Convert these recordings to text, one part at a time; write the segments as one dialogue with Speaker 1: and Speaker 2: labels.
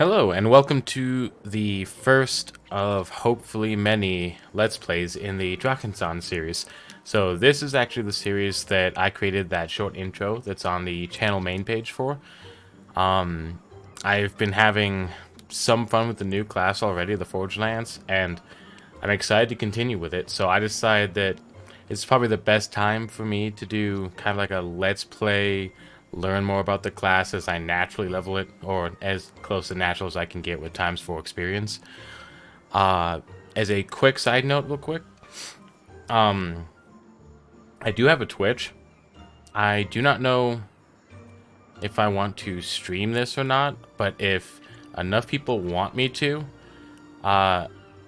Speaker 1: Hello, and welcome to the first of hopefully many Let's Plays in the Drachenzahn series. So this is actually the series that I created that short intro that's on the channel main page for. I've been having some fun with the new class already, the Forgelance, and I'm excited to continue with it. So I decided that it's probably the best time for me to do kind of like a Let's Play, learn more about the class as I naturally level it, or as close to natural as I can get with times 4 experience. As a quick side note, real quick, I do have a Twitch. I do not know if I want to stream this or not, but if enough people want me to,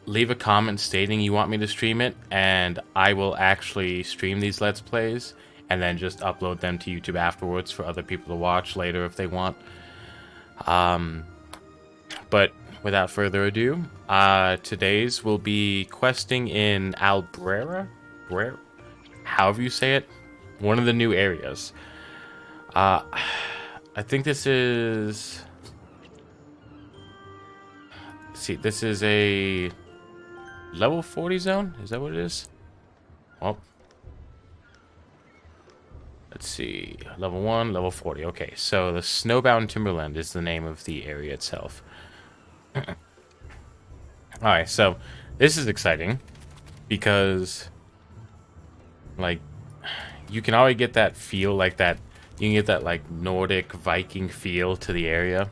Speaker 1: leave a comment stating you want me to stream it, and I will actually stream these Let's Plays and then just upload them to YouTube afterwards for other people to watch later if they want. But without further ado, today's will be questing in Albuera, however you say it, one of the new areas. I think this is... see, this is a level 40 zone? Is that what it is? Well, let's see. Level 1, level 40. Okay, so the Snowbound Timberland is the name of the area itself. Alright, so this is exciting because, like, you can already get that feel, like that. You can get that, like, Nordic Viking feel to the area,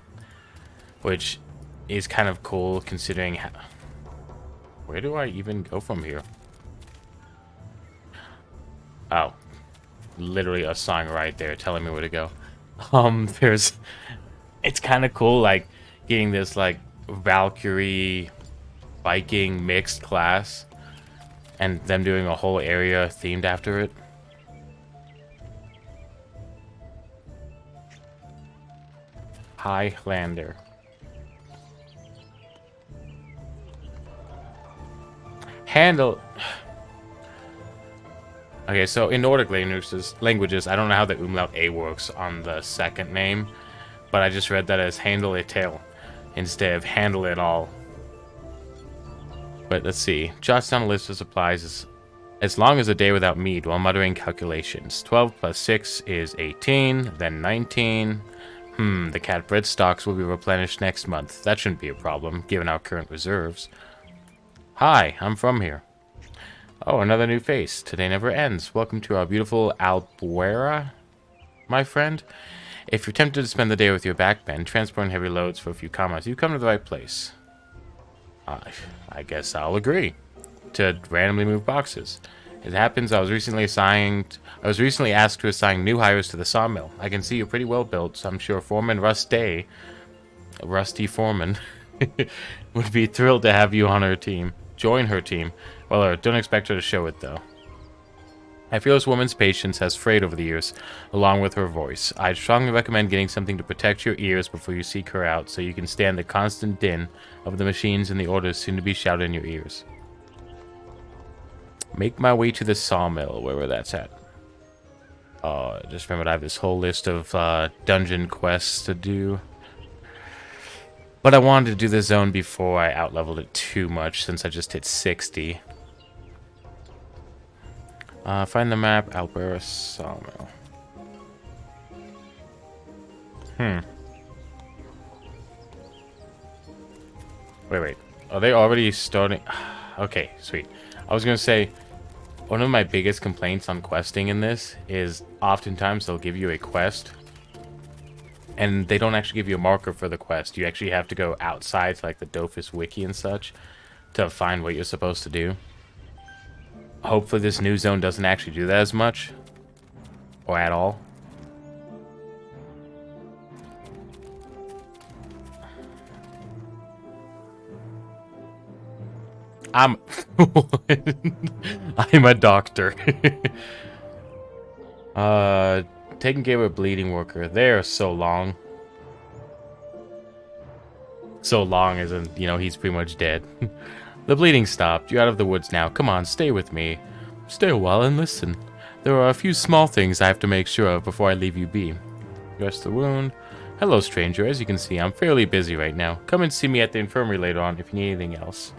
Speaker 1: which is kind of cool considering how... where do I even go from here? Oh, literally a sign right there telling me where to go. There's... it's kind of cool, like, getting this, like, Valkyrie Viking mixed class and them doing a whole area themed after it. Highlander. Handle. Okay, so in Nordic languages, I don't know how the umlaut A works on the second name, but I just read that as handle it tail instead of handle it all. But let's see. Jots down a list of supplies as long as a day without meat while muttering calculations. 12 plus 6 is 18, then 19. The cat bread stocks will be replenished next month. That shouldn't be a problem, given our current reserves. Hi, I'm from here. Oh, another new face. Today never ends. Welcome to our beautiful Albuera, my friend. If you're tempted to spend the day with your backbend, transporting heavy loads for a few commas, you come to the right place. I guess I'll agree to randomly move boxes. It happens I was recently asked to assign new hires to the sawmill. I can see you're pretty well built, so I'm sure Foreman Rusty Foreman, would be thrilled to have you on her team. Join her team. Well, don't expect her to show it, though. I feel this woman's patience has frayed over the years, along with her voice. I'd strongly recommend getting something to protect your ears before you seek her out, so you can stand the constant din of the machines and the orders soon to be shouted in your ears. Make my way to the sawmill, wherever that's at. Just remembered I have this whole list of dungeon quests to do. But I wanted to do the zone before I outleveled it too much, since I just hit 60. Find the map, Albuera Sawmill. Wait. Are they already starting? Okay, sweet. I was gonna say, one of my biggest complaints on questing in this is oftentimes they'll give you a quest, and they don't actually give you a marker for the quest. You actually have to go outside to, like, the Dofus wiki and such to find what you're supposed to do. Hopefully this new zone doesn't actually do that as much. Or at all. I'm a doctor. Taking care of a bleeding worker. They're so long. So long as in, you know, he's pretty much dead. The bleeding stopped. You're out of the woods now. Come on, stay with me. Stay a while and listen. There are a few small things I have to make sure of before I leave you be. Dress the wound. Hello, stranger. As you can see, I'm fairly busy right now. Come and see me at the infirmary later on if you need anything else.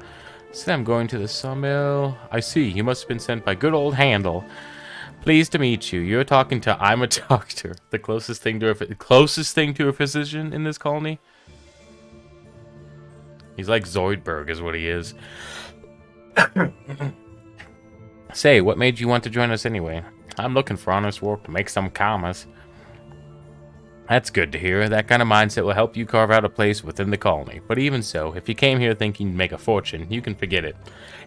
Speaker 1: Said I'm going to the sawmill. I see. You must have been sent by good old Handel. Pleased to meet you. You're talking to I'm a doctor, the closest thing to a physician in this colony. He's like Zoidberg, is what he is. Say, what made you want to join us anyway? I'm looking for honest work to make some commas. That's good to hear. That kind of mindset will help you carve out a place within the colony. But even so, if you came here thinking you'd make a fortune, you can forget it.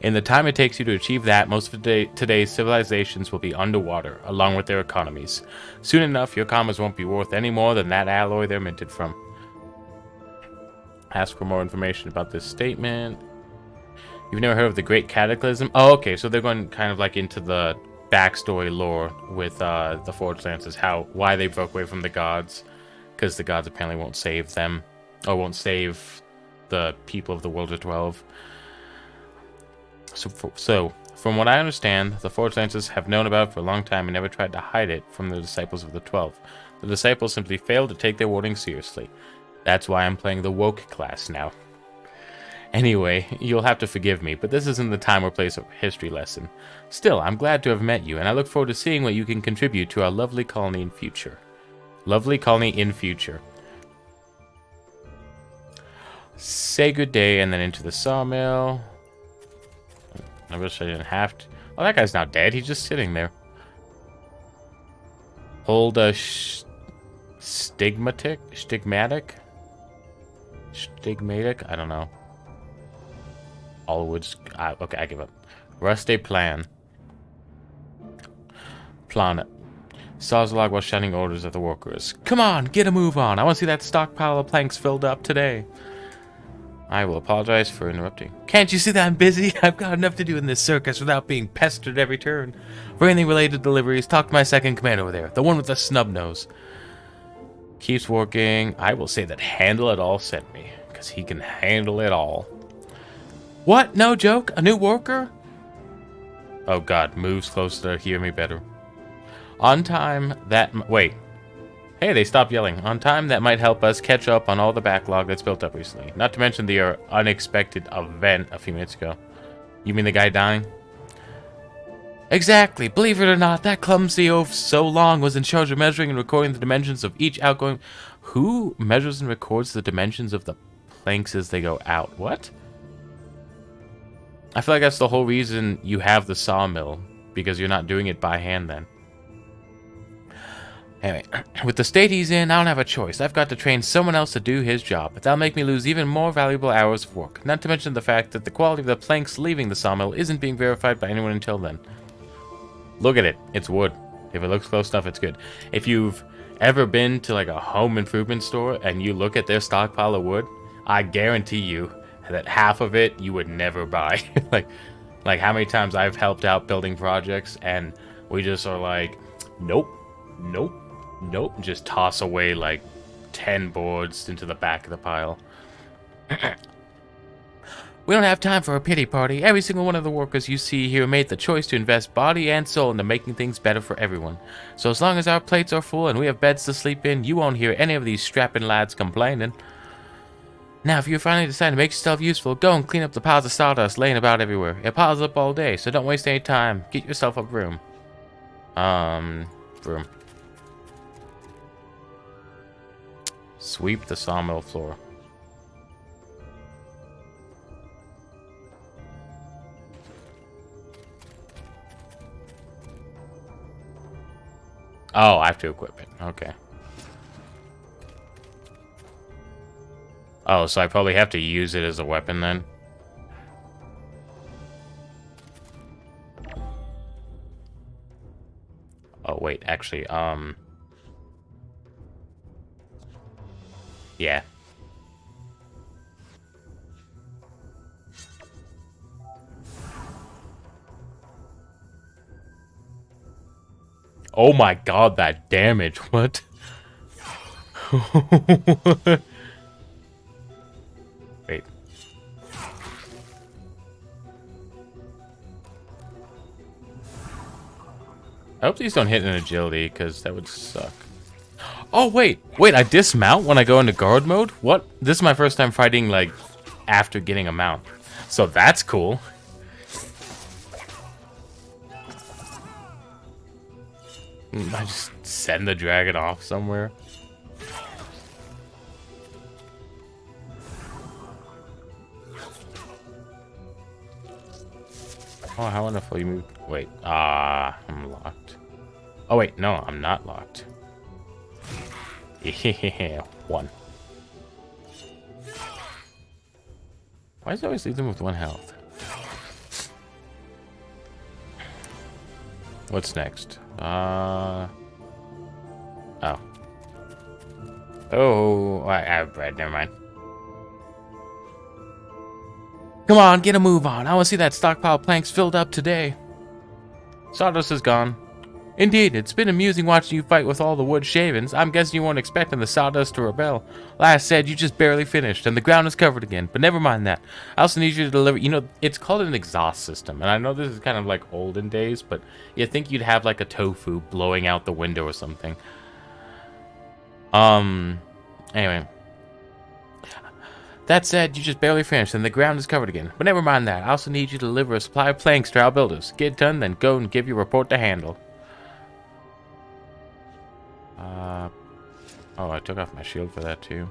Speaker 1: In the time it takes you to achieve that, most of today's civilizations will be underwater, along with their economies. Soon enough, your commas won't be worth any more than that alloy they're minted from. Ask for more information about this statement. You've never heard of the Great Cataclysm? Oh, okay, so they're going kind of like into the backstory lore with the Forgelances, why they broke away from the gods, because the gods apparently won't save them, or won't save the people of the World of 12. So from what I understand, the Forgelances have known about it for a long time and never tried to hide it from the disciples of the 12. The disciples simply failed to take their warning seriously. That's why I'm playing the woke class now. Anyway, you'll have to forgive me, but this isn't the time or place of history lesson. Still, I'm glad to have met you, and I look forward to seeing what you can contribute to our lovely colony in future. Lovely colony in future. Say good day, and then into the sawmill. I wish I didn't have to. Oh, that guy's not dead. He's just sitting there. Hold a stigmatic? I don't know. All woods. Okay, I give up. Rust a plan. Planet. Sawzlog was shouting orders at the workers. Come on, get a move on. I want to see that stockpile of planks filled up today. I will apologize for interrupting. Can't you see that I'm busy? I've got enough to do in this circus without being pestered every turn. For anything related to deliveries, talk to my second command over there, the one with the snub nose. Keeps working. I will say that Handle It All sent me, because he can handle it all. What? No joke? A new worker? Oh god, moves closer to hear me better. On time, wait. Hey, they stopped yelling. On time, that might help us catch up on all the backlog that's built up recently. Not to mention the unexpected event a few minutes ago. You mean the guy dying? Exactly. Believe it or not, that clumsy oaf so long was in charge of measuring and recording the dimensions of each outgoing... Who measures and records the dimensions of the planks as they go out? What? I feel like that's the whole reason you have the sawmill, because you're not doing it by hand then. Anyway, with the state he's in, I don't have a choice. I've got to train someone else to do his job, but that'll make me lose even more valuable hours of work. Not to mention the fact that the quality of the planks leaving the sawmill isn't being verified by anyone until then. Look at it. It's wood. If it looks close enough, it's good. If you've ever been to like a home improvement store and you look at their stockpile of wood, I guarantee you that half of it you would never buy. like how many times I've helped out building projects and we just are like, nope, nope, nope, just toss away like 10 boards into the back of the pile. We don't have time for a pity party. Every single one of the workers you see here made the choice to invest body and soul into making things better for everyone. So as long as our plates are full and we have beds to sleep in, you won't hear any of these strapping lads complaining. Now, if you finally decide to make yourself useful, go and clean up the piles of sawdust laying about everywhere. It piles up all day, so don't waste any time. Get yourself a broom. Broom. Sweep the sawmill floor. Oh, I have to equip it. Okay. Oh, so I probably have to use it as a weapon then? Oh, wait, actually, yeah. Oh my god, that damage, what? Wait. I hope these don't hit in agility, because that would suck. Oh, wait. Wait, I dismount when I go into guard mode? What? This is my first time fighting, like, after getting a mount. So that's cool. I just send the dragon off somewhere. Oh, how wonderful you moved. Wait, I'm locked. Oh, wait, no, I'm not locked. Yeah, 1. Why does it always leave them with 1 health? What's next? Oh. Oh, I have bread, never mind. Come on, get a move on. I want to see that stockpile of planks filled up today. Sawdust is gone. Indeed, it's been amusing watching you fight with all the wood shavings. I'm guessing you weren't expecting the Sawdust to rebel. Last said, you just barely finished, and the ground is covered again. But never mind that. I also need you to deliver... You know, it's called an exhaust system. And I know this is kind of like olden days, but you'd think you'd have like a tofu blowing out the window or something. Anyway. That said, you just barely finished, and the ground is covered again. But never mind that. I also need you to deliver a supply of planks to our builders. Get it done, then go and give your report to Handle. Oh, I took off my shield for that too.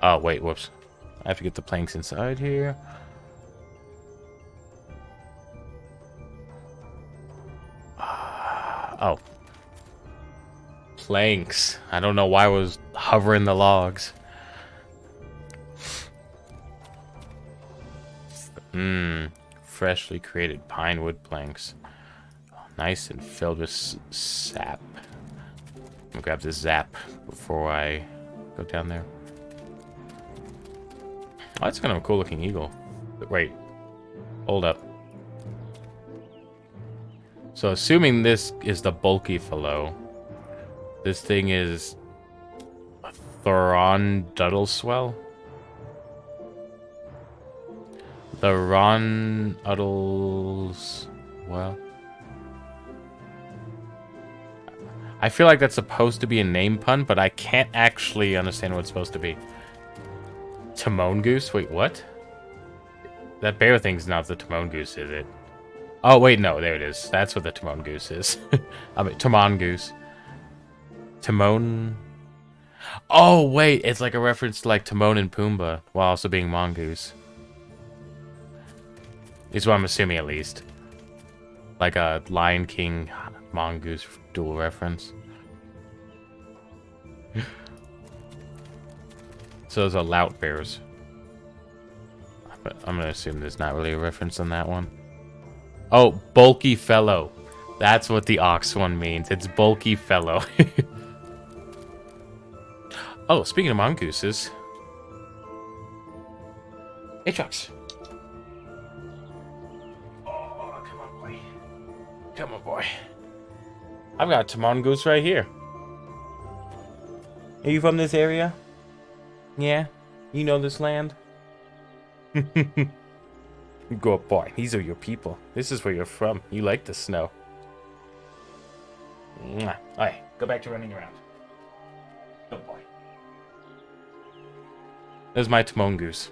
Speaker 1: Oh, wait, whoops. I have to get the planks inside here. Oh. Planks. I don't know why I was hovering the logs. Freshly created pine wood planks. Nice and filled with sap. I'm gonna grab this zap before I go down there. Oh, that's kind of a cool looking eagle. But wait. Hold up. So assuming this is the bulky fellow, this thing is a Thoron Duddleswell? The Ron Uddleswell? I feel like that's supposed to be a name pun, but I can't actually understand what it's supposed to be. Timon Goose? Wait, what? That bear thing's not the Timon Goose, is it? Oh, wait, no, there it is. That's what the Timon Goose is. I mean, Timon Goose. Timon... Oh, wait, it's like a reference to, like, Timon and Pumbaa, while also being Mongoose. Is what I'm assuming, at least. Like a Lion King Mongoose dual reference. So those are lout bears. But I'm gonna assume there's not really a reference on that one. Oh, bulky fellow. That's what the ox one means. It's bulky fellow. Oh, speaking of mongooses. Aatrox. Oh, come on, boy. Come on, boy. I've got a Timon Goose right here. Are you from this area? Yeah? You know this land? Good boy. These are your people. This is where you're from. You like the snow. Mwah. Alright, go back to running around. Good boy. There's my Timon Goose.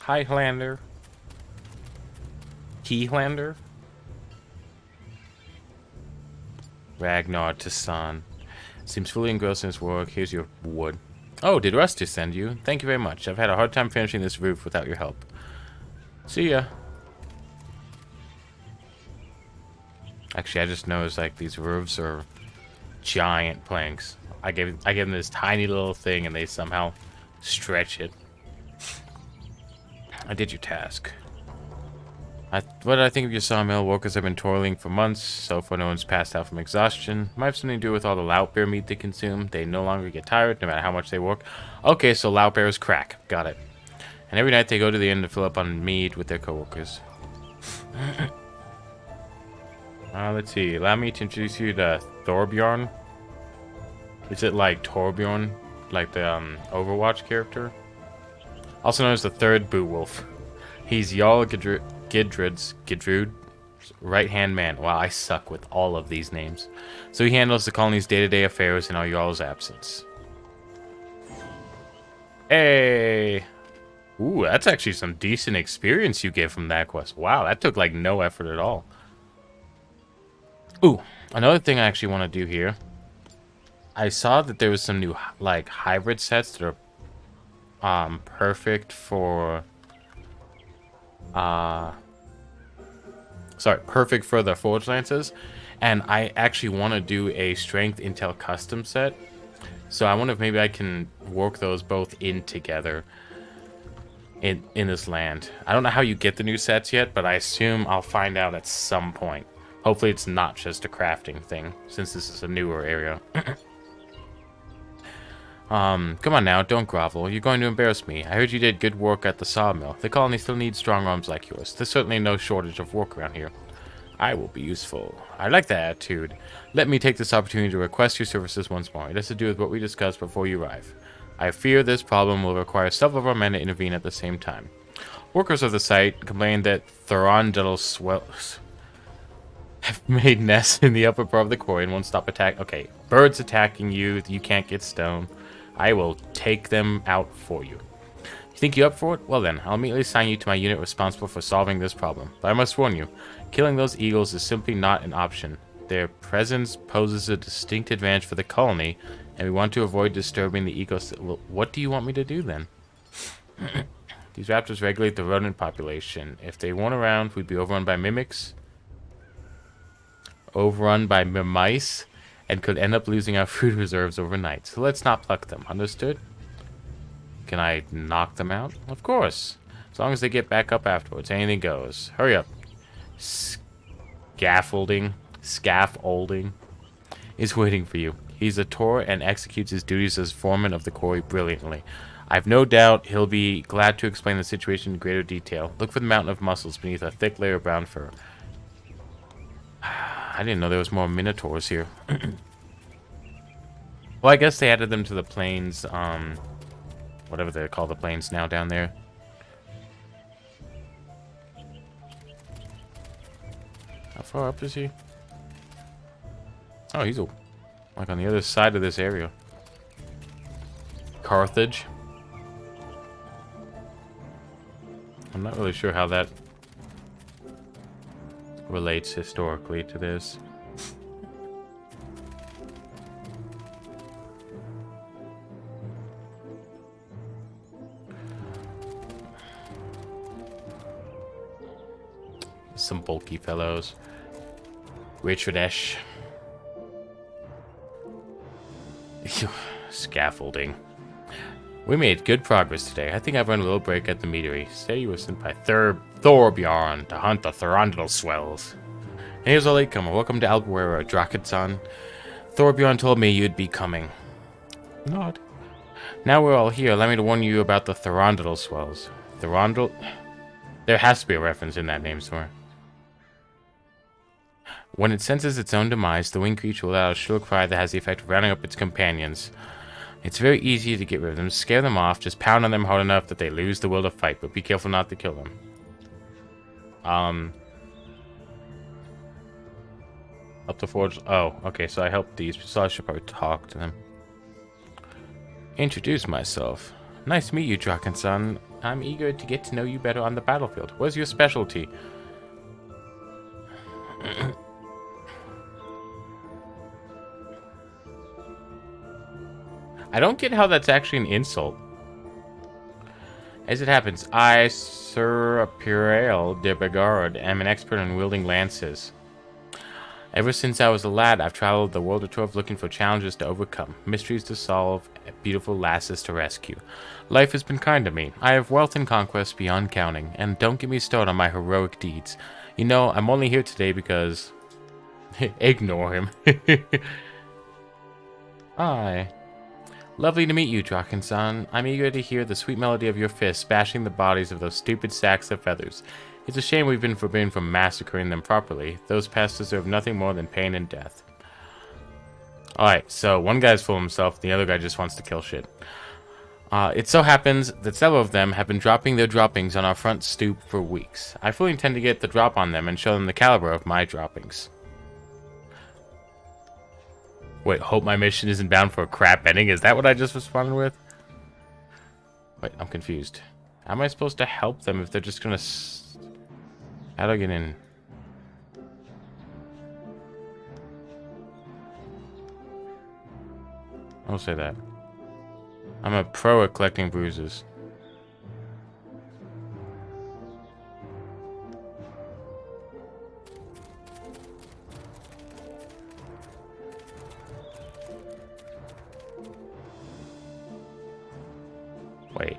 Speaker 1: Highlander. Keylander. Ragnar Tassan. Seems fully engrossed in his work. Here's your wood. Oh, did Rusty send you? Thank you very much. I've had a hard time finishing this roof without your help. See ya. Actually, I just noticed like these roofs are giant planks. I gave them this tiny little thing and they somehow stretch it. I did your task. What did I think of your sawmill? Workers have been toiling for months, so far no one's passed out from exhaustion. Might have something to do with all the lout bear meat they consume. They no longer get tired, no matter how much they work. Okay, so lout bears crack. Got it. And every night they go to the inn to fill up on mead with their coworkers. Let's see. Allow me to introduce you to Thorbjorn. Is it like Torbjorn? Like the Overwatch character? Also known as the third Beowulf. He's Jarl Gidrud's right-hand man. Wow, I suck with all of these names. So he handles the colony's day-to-day affairs in our Jarl's absence. Hey! Ooh, that's actually some decent experience you get from that quest. Wow, that took like no effort at all. Ooh, another thing I actually want to do here. I saw that there was some new like hybrid sets that are perfect for perfect for the Forgelances, and I actually want to do a Strength Intel custom set. So I wonder if maybe I can work those both in together in this land. I don't know how you get the new sets yet, but I assume I'll find out at some point. Hopefully it's not just a crafting thing, since this is a newer area. Come on now, don't grovel. You're going to embarrass me. I heard you did good work at the sawmill. The colony still needs strong arms like yours. There's certainly no shortage of work around here. I will be useful. I like that attitude. Let me take this opportunity to request your services once more. It has to do with what we discussed before you arrive. I fear this problem will require several of our men to intervene at the same time. Workers of the site complain that Thorondal swells have made nests in the upper part of the quarry and won't stop attacking. Okay, birds attacking you. You can't get stone. I will take them out for you. You think you up for it? Well then, I'll immediately assign you to my unit responsible for solving this problem. But I must warn you, killing those eagles is simply not an option. Their presence poses a distinct advantage for the colony, and we want to avoid disturbing the ecosystem. Well, what do you want me to do then? These raptors regulate the rodent population. If they weren't around, we'd be overrun by mimics, overrun by mice, and could end up losing our food reserves overnight. So let's not pluck them, understood? Can I knock them out? Of course. As long as they get back up afterwards, anything goes. Hurry up. Scaffolding is waiting for you. He's a Tor and executes his duties as foreman of the quarry brilliantly. I've no doubt he'll be glad to explain the situation in greater detail. Look for the mountain of muscles beneath a thick layer of brown fur. I didn't know there was more minotaurs here. Well, I guess they added them to the plains, whatever they call the plains now down there. How far up is he? Oh, he's like on the other side of this area. Carthage. I'm not really sure how that relates historically to this. Some bulky fellows. Richardesh. Scaffolding. We made good progress today. I think I've run a little break at the meadery. Say you were sent by Thorbjorn to hunt the Thorondal swells. And here's a latecomer. Welcome to Albuera, Drachenzahn. Thorbjorn told me you'd be coming. Not. Now we're all here. Let me warn you about the Thorondal swells. Thorondal? There has to be a reference in that name somewhere. When it senses its own demise, the winged creature will let out a shrill cry that has the effect of rounding up its companions. It's very easy to get rid of them. Scare them off. Just pound on them hard enough that they lose the will to fight, but be careful not to kill them. Up to forge. Oh, okay, so I helped these, so I should probably talk to them. Introduce myself. Nice to meet you, Drachenzahn. I'm eager to get to know you better on the battlefield. What's your specialty? I don't get how that's actually an insult. As it happens, I, Sir Pirael de Begard, am an expert in wielding lances. Ever since I was a lad, I've traveled the world of Torv looking for challenges to overcome, mysteries to solve, and beautiful lasses to rescue. Life has been kind to me. I have wealth and conquest beyond counting, and don't get me started on my heroic deeds. You know, I'm only here today because... Ignore him. Hi. Lovely to meet you, Drachenzahn. I'm eager to hear the sweet melody of your fists bashing the bodies of those stupid sacks of feathers. It's a shame we've been forbidden from massacring them properly. Those pests deserve nothing more than pain and death. Alright, so one guy's full of himself, the other guy just wants to kill shit. It so happens that several of them have been dropping their droppings on our front stoop for weeks. I fully intend to get the drop on them and show them the caliber of my droppings. Wait, hope my mission isn't bound for a crap ending? Is that what I just responded with? Wait, I'm confused. How am I supposed to help them if they're just gonna... How do I get in? I'll say that. I'm a pro at collecting bruises. Wait.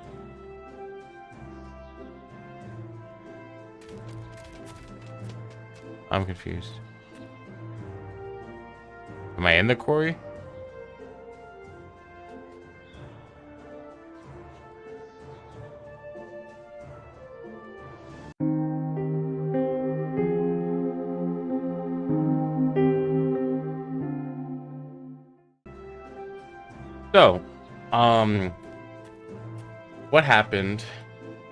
Speaker 1: I'm confused. Am I in the quarry? So, what happened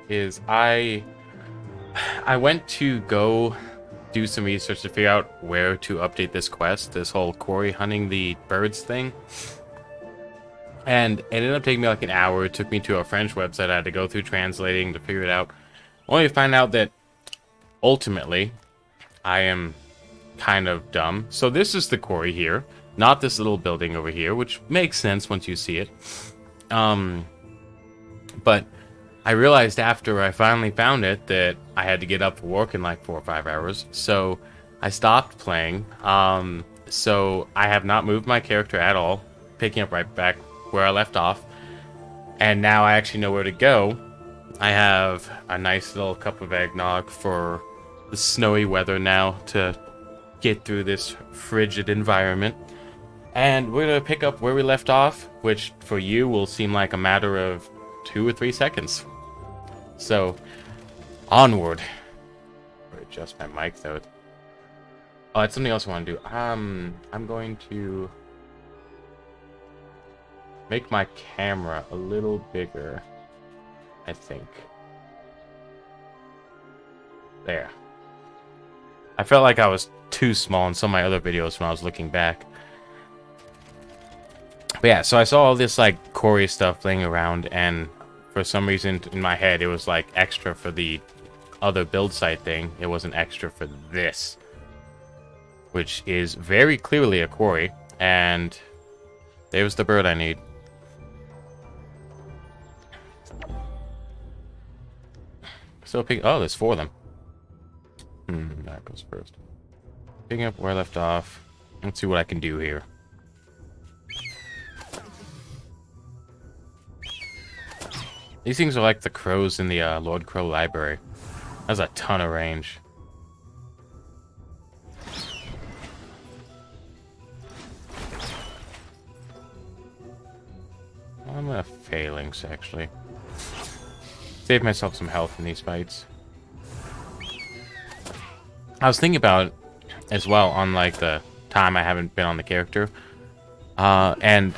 Speaker 1: is I went to go do some research to figure out where to update this quest, this whole quarry hunting the birds thing. And it ended up taking me like an hour. It took me to a French website I had to go through translating to figure it out. Only to find out that ultimately I am kind of dumb. So this is the quarry here, not this little building over here, which makes sense once you see it. But I realized after I finally found it that I had to get up for work in like 4 or 5 hours. So I stopped playing. So I have not moved my character at all, picking up right back where I left off. And now I actually know where to go. I have a nice little cup of eggnog for the snowy weather now to get through this frigid environment. And we're going to pick up where we left off, which for you will seem like a matter of 2 or 3 seconds. So, onward. Adjust my mic though. Oh, that's something else I want to do. I'm going to make my camera a little bigger, I think. There. I felt like I was too small in some of my other videos when I was looking back. But yeah, so I saw all this like quarry stuff laying around, and for some reason in my head it was like extra for the other build site thing. It wasn't extra for this, which is very clearly a quarry. And there's the bird I need. So oh, there's 4 of them. That goes first. Picking up where I left off. Let's see what I can do here. These things are like the crows in the Lord Crow library. That's a ton of range. I'm gonna phalanx actually. Save myself some health in these fights. I was thinking about it as well on like the time I haven't been on the character. And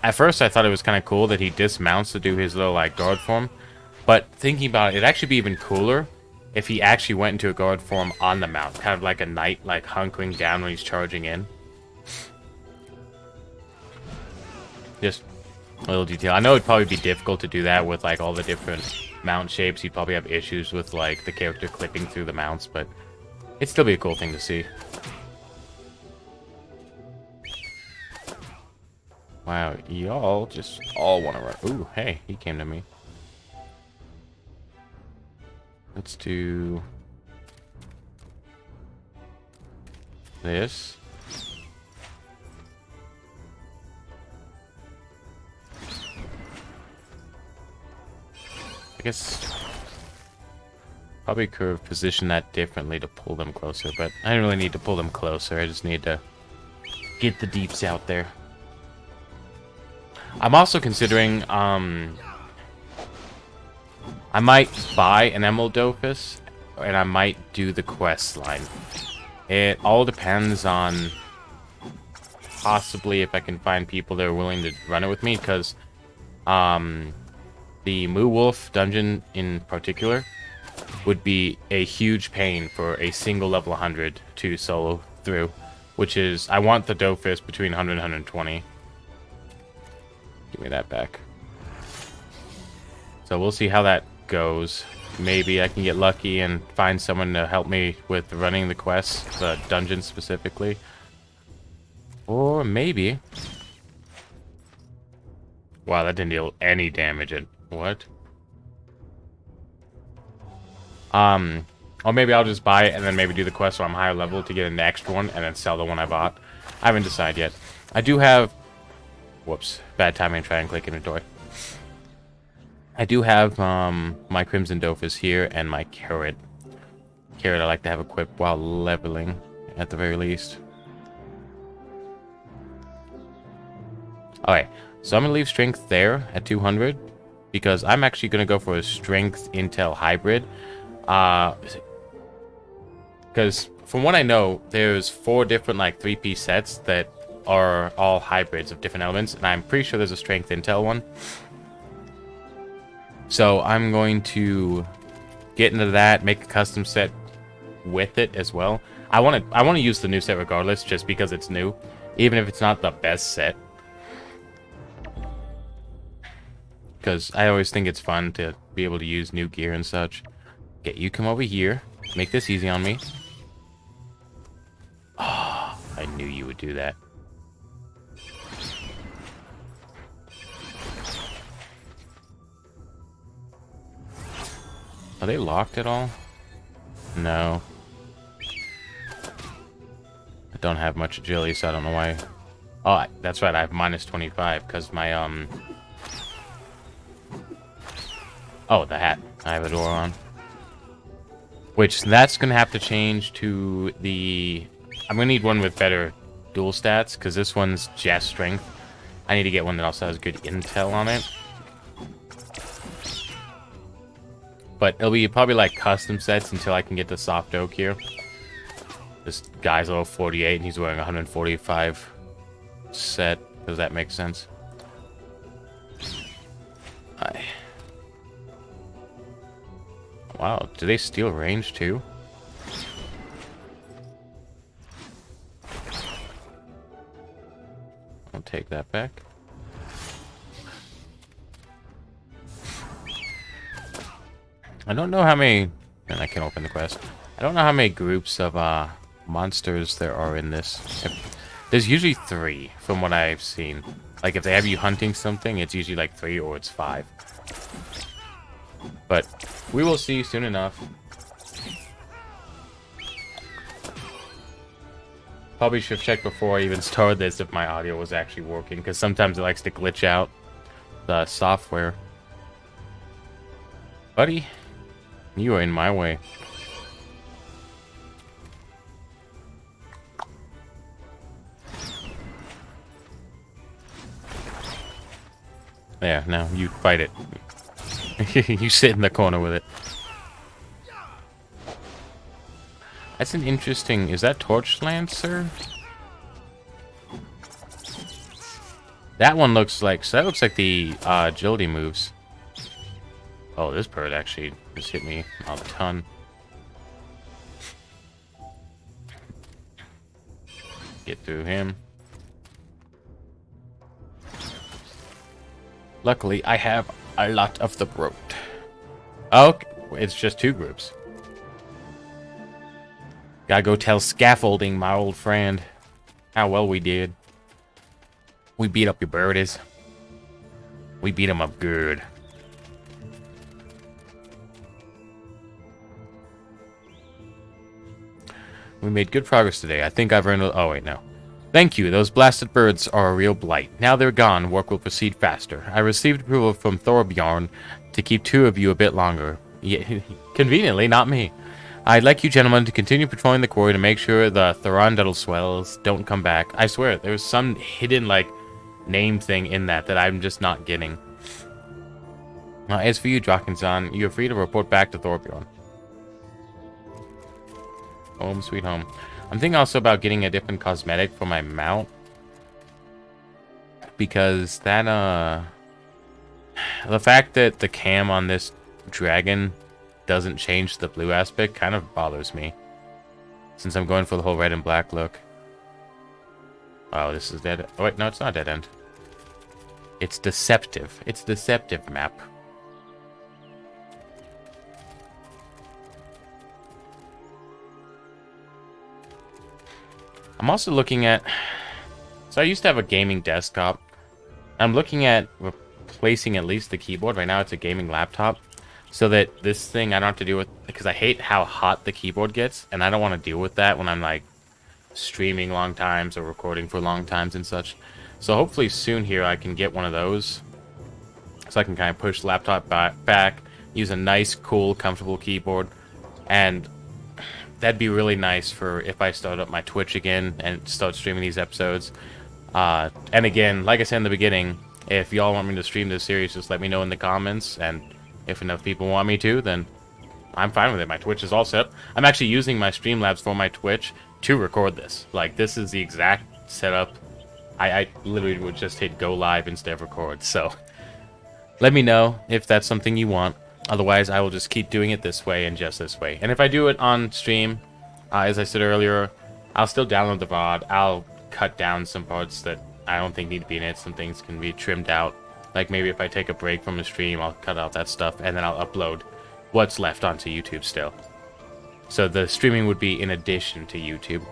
Speaker 1: at first I thought it was kind of cool that he dismounts to do his little like guard form. But thinking about it, it'd actually be even cooler if he actually went into a guard form on the mount. Kind of like a knight, like hunkering down when he's charging in. Just a little detail. I know it'd probably be difficult to do that with like all the different mount shapes. You'd probably have issues with like the character clipping through the mounts, but it'd still be a cool thing to see. Wow, y'all just all want to run. Ooh, hey, he came to me. Let's do this. I guess probably could have positioned that differently to pull them closer, but I don't really need to pull them closer. I just need to get the deeps out there. I'm also considering, I might buy an Emerald Dofus, and I might do the quest line. It all depends on possibly if I can find people that are willing to run it with me, because the Moo Wolf dungeon in particular would be a huge pain for a single level 100 to solo through, which is, I want the Dofus between 100 and 120. Give me that back. So we'll see how that goes. Maybe I can get lucky and find someone to help me with running the quests, the dungeon specifically. Or maybe... Wow, that didn't deal any damage. What? Or maybe I'll just buy it and then maybe do the quest so I'm higher level to get an extra one and then sell the one I bought. I haven't decided yet. I do have... Whoops. Bad timing to try and click inventory. I do have my Crimson Dofus here and my Carrot. Carrot I like to have equipped while leveling, at the very least. Alright, so I'm going to leave Strength there at 200. Because I'm actually going to go for a Strength Intel Hybrid. Because from what I know, there's 4 different like 3-piece sets that are all hybrids of different elements. And I'm pretty sure there's a Strength Intel one. So I'm going to get into that, make a custom set with it as well. I want to use the new set regardless, just because it's new, even if it's not the best set. Because I always think it's fun to be able to use new gear and such. Okay, you come over here, make this easy on me. Oh, I knew you would do that. Are they locked at all? No. I don't have much agility, so I don't know why. Oh, that's right, I have minus 25, because my, Oh, the hat. I have a door on. Which, that's going to have to change to the... I'm going to need one with better dual stats, because this one's just strength. I need to get one that also has good intel on it. But it'll be probably like custom sets until I can get the soft oak here. This guy's level 48 and he's wearing 145 set. Does that make sense? Wow, do they steal range too? I'll take that back. I don't know how many... And I can open the quest. I don't know how many groups of monsters there are in this. There's usually 3, from what I've seen. Like, if they have you hunting something, it's usually like 3 or it's 5. But we will see soon enough. Probably should have checked before I even started this if my audio was actually working, because sometimes it likes to glitch out the software. Buddy, you are in my way. There, now you fight it. You sit in the corner with it. That's an interesting... Is that Torch Lancer? That one looks like... So that looks like the agility moves. Oh, this bird actually just hit me a ton. Get through him. Luckily, I have a lot of the brute. Oh, it's just 2 groups. Gotta go tell Scaffolding, my old friend, how well we did. We beat up your birdies. We beat them up good. We made good progress today. I think I've earned... Oh, wait, no. Thank you. Those blasted birds are a real blight. Now they're gone, work will proceed faster. I received approval from Thorbjorn to keep 2 of you a bit longer. Yeah, conveniently, not me. I'd like you gentlemen to continue patrolling the quarry to make sure the Thorondel swells don't come back. I swear, there's some hidden, like, name thing in that I'm just not getting. As for you, Drachenzahn, you are free to report back to Thorbjorn. Home sweet home. I'm thinking also about getting a different cosmetic for my mount. Because that, the fact that the cam on this dragon doesn't change the blue aspect kind of bothers me. Since I'm going for the whole red and black look. Oh, this is dead. Oh, wait, no, it's not dead end. It's deceptive. It's deceptive map. I'm also looking at... So I used to have a gaming desktop. I'm looking at replacing at least the keyboard. Right now it's a gaming laptop. So that this thing I don't have to deal with... Because I hate how hot the keyboard gets. And I don't want to deal with that when I'm like streaming long times or recording for long times and such. So hopefully soon here I can get one of those. So I can kind of push the laptop back. Use a nice, cool, comfortable keyboard. And... that'd be really nice for if I start up my Twitch again and start streaming these episodes. And again, like I said in the beginning, if y'all want me to stream this series, just let me know in the comments. And if enough people want me to, then I'm fine with it. My Twitch is all set up. I'm actually using my Streamlabs for my Twitch to record this. Like, this is the exact setup. I literally would just hit go live instead of record. So, let me know if that's something you want. Otherwise, I will just keep doing it this way and just this way. And if I do it on stream, as I said earlier, I'll still download the VOD. I'll cut down some parts that I don't think need to be in it. Some things can be trimmed out. Like maybe if I take a break from the stream, I'll cut out that stuff. And then I'll upload what's left onto YouTube still. So the streaming would be in addition to YouTube.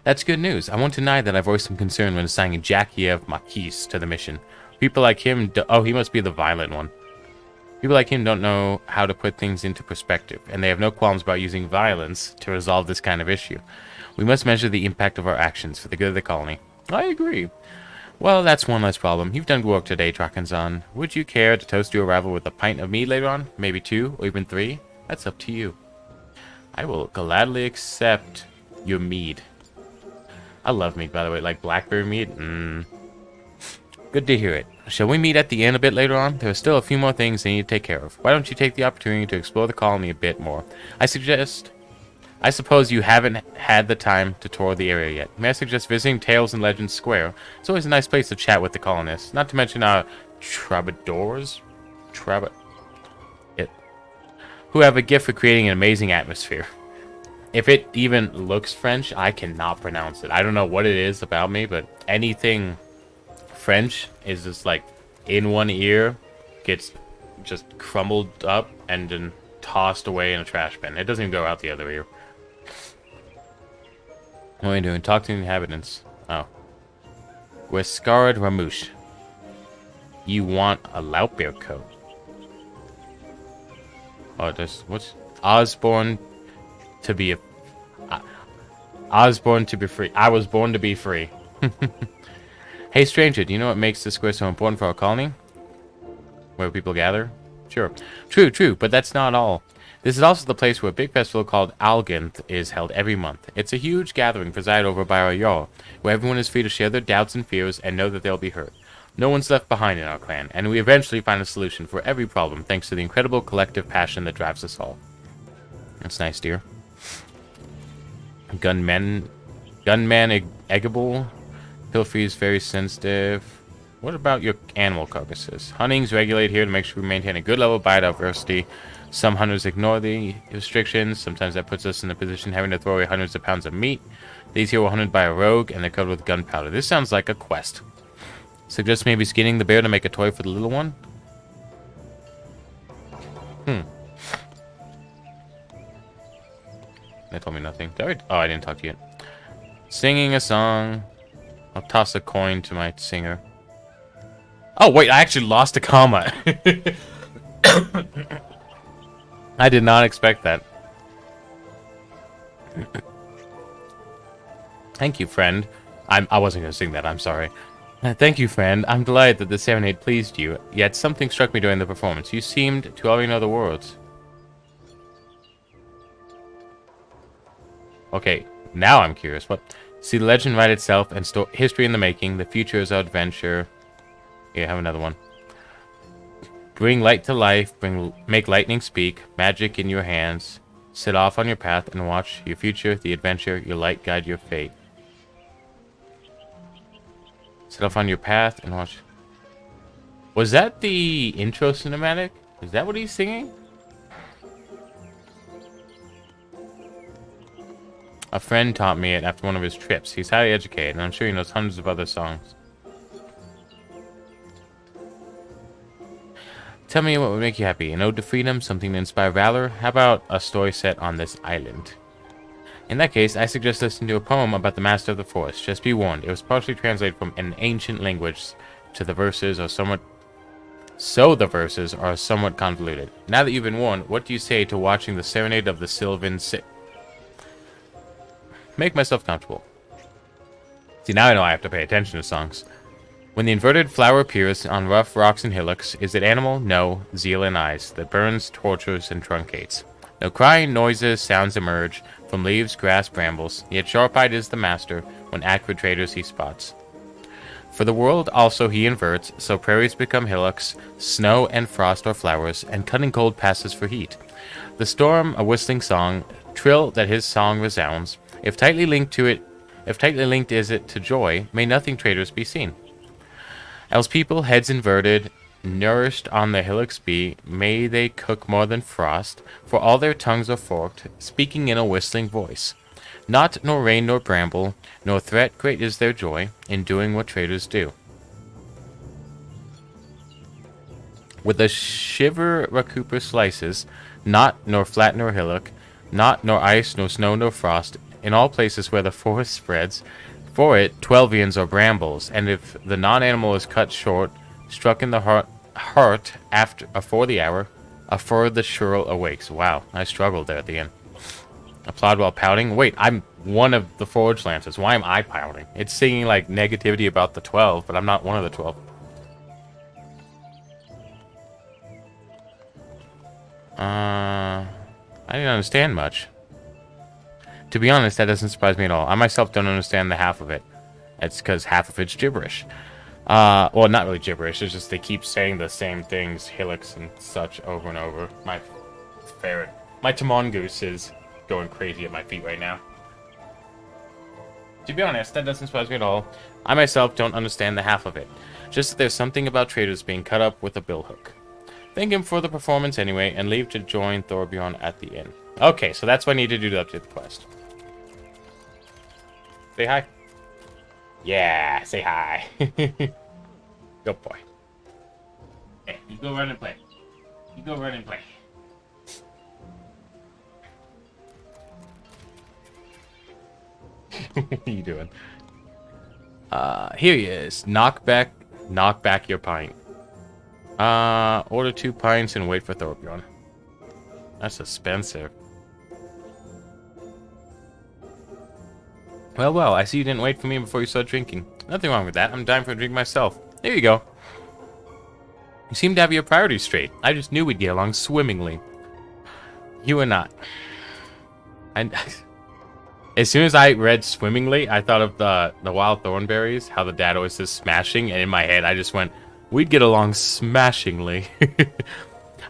Speaker 1: That's good news. I won't deny that I voiced some concern when assigning Jakiev Marquise to the mission. People like him... Oh, he must be the violent one. People like him don't know how to put things into perspective, and they have no qualms about using violence to resolve this kind of issue. We must measure the impact of our actions for the good of the colony. I agree. Well, that's one less problem. You've done good work today, Drachenzahn. Would you care to toast your arrival with a pint of mead later on? Maybe 2, or even 3? That's up to you. I will gladly accept your mead. I love mead, by the way. Like blackberry mead? Good to hear it. Shall we meet at the inn a bit later on? There are still a few more things they need to take care of. Why don't you take the opportunity to explore the colony a bit more? I suppose you haven't had the time to tour the area yet. May I suggest visiting Tales and Legends Square? It's always a nice place to chat with the colonists. Not to mention our troubadours? Who have a gift for creating an amazing atmosphere. If it even looks French, I cannot pronounce it. I don't know what it is about me, but anything French is just like in one ear, gets just crumbled up and then tossed away in a trash bin. It doesn't even go out the other ear. What are you doing? Talk to the inhabitants. Oh. Guescard Ramouche. You want a Lautbeer coat. Oh, this... What's... Osborne to be a... Osborne to be free. I was born to be free. Hey, stranger, do you know what makes this square so important for our colony? Where people gather? Sure. True, but that's not all. This is also the place where a big festival called Algenth is held every month. It's a huge gathering presided over by our Jarl, where everyone is free to share their doubts and fears and know that they'll be heard. No one's left behind in our clan, and we eventually find a solution for every problem thanks to the incredible collective passion that drives us all. That's nice, dear. Gunman Eggable. Pilfrey is very sensitive. What about your animal carcasses? Hunting's regulated here to make sure we maintain a good level of biodiversity. Some hunters ignore the restrictions. Sometimes that puts us in a position having to throw away hundreds of pounds of meat. These here were hunted by a rogue, and they're covered with gunpowder. This sounds like a quest. Suggest maybe skinning the bear to make a toy for the little one? They told me nothing. Oh, I didn't talk to you yet. Singing a song. I'll toss a coin to my singer. Oh, wait, I actually lost a comma. I did not expect that. Thank you, friend. I wasn't going to sing that, I'm sorry. Thank you, friend. I'm delighted that the serenade pleased you, yet something struck me during the performance. You seemed to already know the words. Okay, Now I'm curious. What? See the legend write itself and history in the making. The future is our adventure. Here, have another one. Bring light to life. Make lightning speak. Magic in your hands. Set off on your path and watch your future, the adventure, your light guide your fate. Set off on your path and watch. Was that the intro cinematic? Is that what he's singing? A friend taught me it after one of his trips. He's highly educated, and I'm sure he knows hundreds of other songs. Tell me what would make you happy. An ode to freedom, something to inspire valor? How about a story set on this island? In that case, I suggest listening to a poem about the Master of the Forest. Just be warned, it was partially translated from an ancient language to the verses are somewhat... So the verses are somewhat convoluted. Now that you've been warned, what do you say to watching the Serenade of the Sylvan Make myself comfortable. See, now I know I have to pay attention to songs. When the inverted flower appears on rough rocks and hillocks, is it animal? No, zeal and eyes, that burns, tortures, and truncates. No crying noises, sounds emerge, from leaves, grass, brambles, yet sharp-eyed is the master, when acrid traitors he spots. For the world also he inverts, so prairies become hillocks, snow and frost are flowers, and cutting cold passes for heat. The storm, a whistling song, trill that his song resounds. If tightly linked is it to joy, may nothing traitors be seen. Else people, heads inverted, nourished on the hillocks be, may they cook more than frost, for all their tongues are forked, speaking in a whistling voice. Not nor rain nor bramble, nor threat, great is their joy, in doing what traitors do. With a shiver Raccooper slices, not nor flat nor hillock, not nor ice nor snow nor frost, in all places where the forest spreads, for it 12ians or brambles, and if the non-animal is cut short, struck in the heart afore the hour, afore the churl awakes. Wow, I struggled there at the end. Applaud while pouting. Wait, I'm one of the Forgelances. Why am I pouting? It's singing like negativity about the 12, but I'm not one of the 12. I didn't understand much. To be honest, that doesn't surprise me at all. I myself don't understand the half of it. It's because half of it's gibberish. Well, not really gibberish. It's just they keep saying the same things, hillocks and such, over and over. My ferret, my Tamongoose is going crazy at my feet right now. To be honest, that doesn't surprise me at all. I myself don't understand the half of it. Just that there's something about traitors being cut up with a billhook. Thank him for the performance anyway, and leave to join Thorbjorn at the inn. Okay, so that's what I need to do to update the quest. Say hi. Yeah, say hi. Good boy. Hey, you go run and play. You go run and play. What are you doing? Here he is. Knock back your pint. Order 2 pints and wait for Thorbjorn. That's expensive. Well, I see you didn't wait for me before you started drinking. Nothing wrong with that. I'm dying for a drink myself. There you go. You seem to have your priorities straight. I just knew we'd get along swimmingly. You and I. And as soon as I read swimmingly, I thought of the wild thornberries, how the dad always says smashing, and in my head I just went, we'd get along smashingly.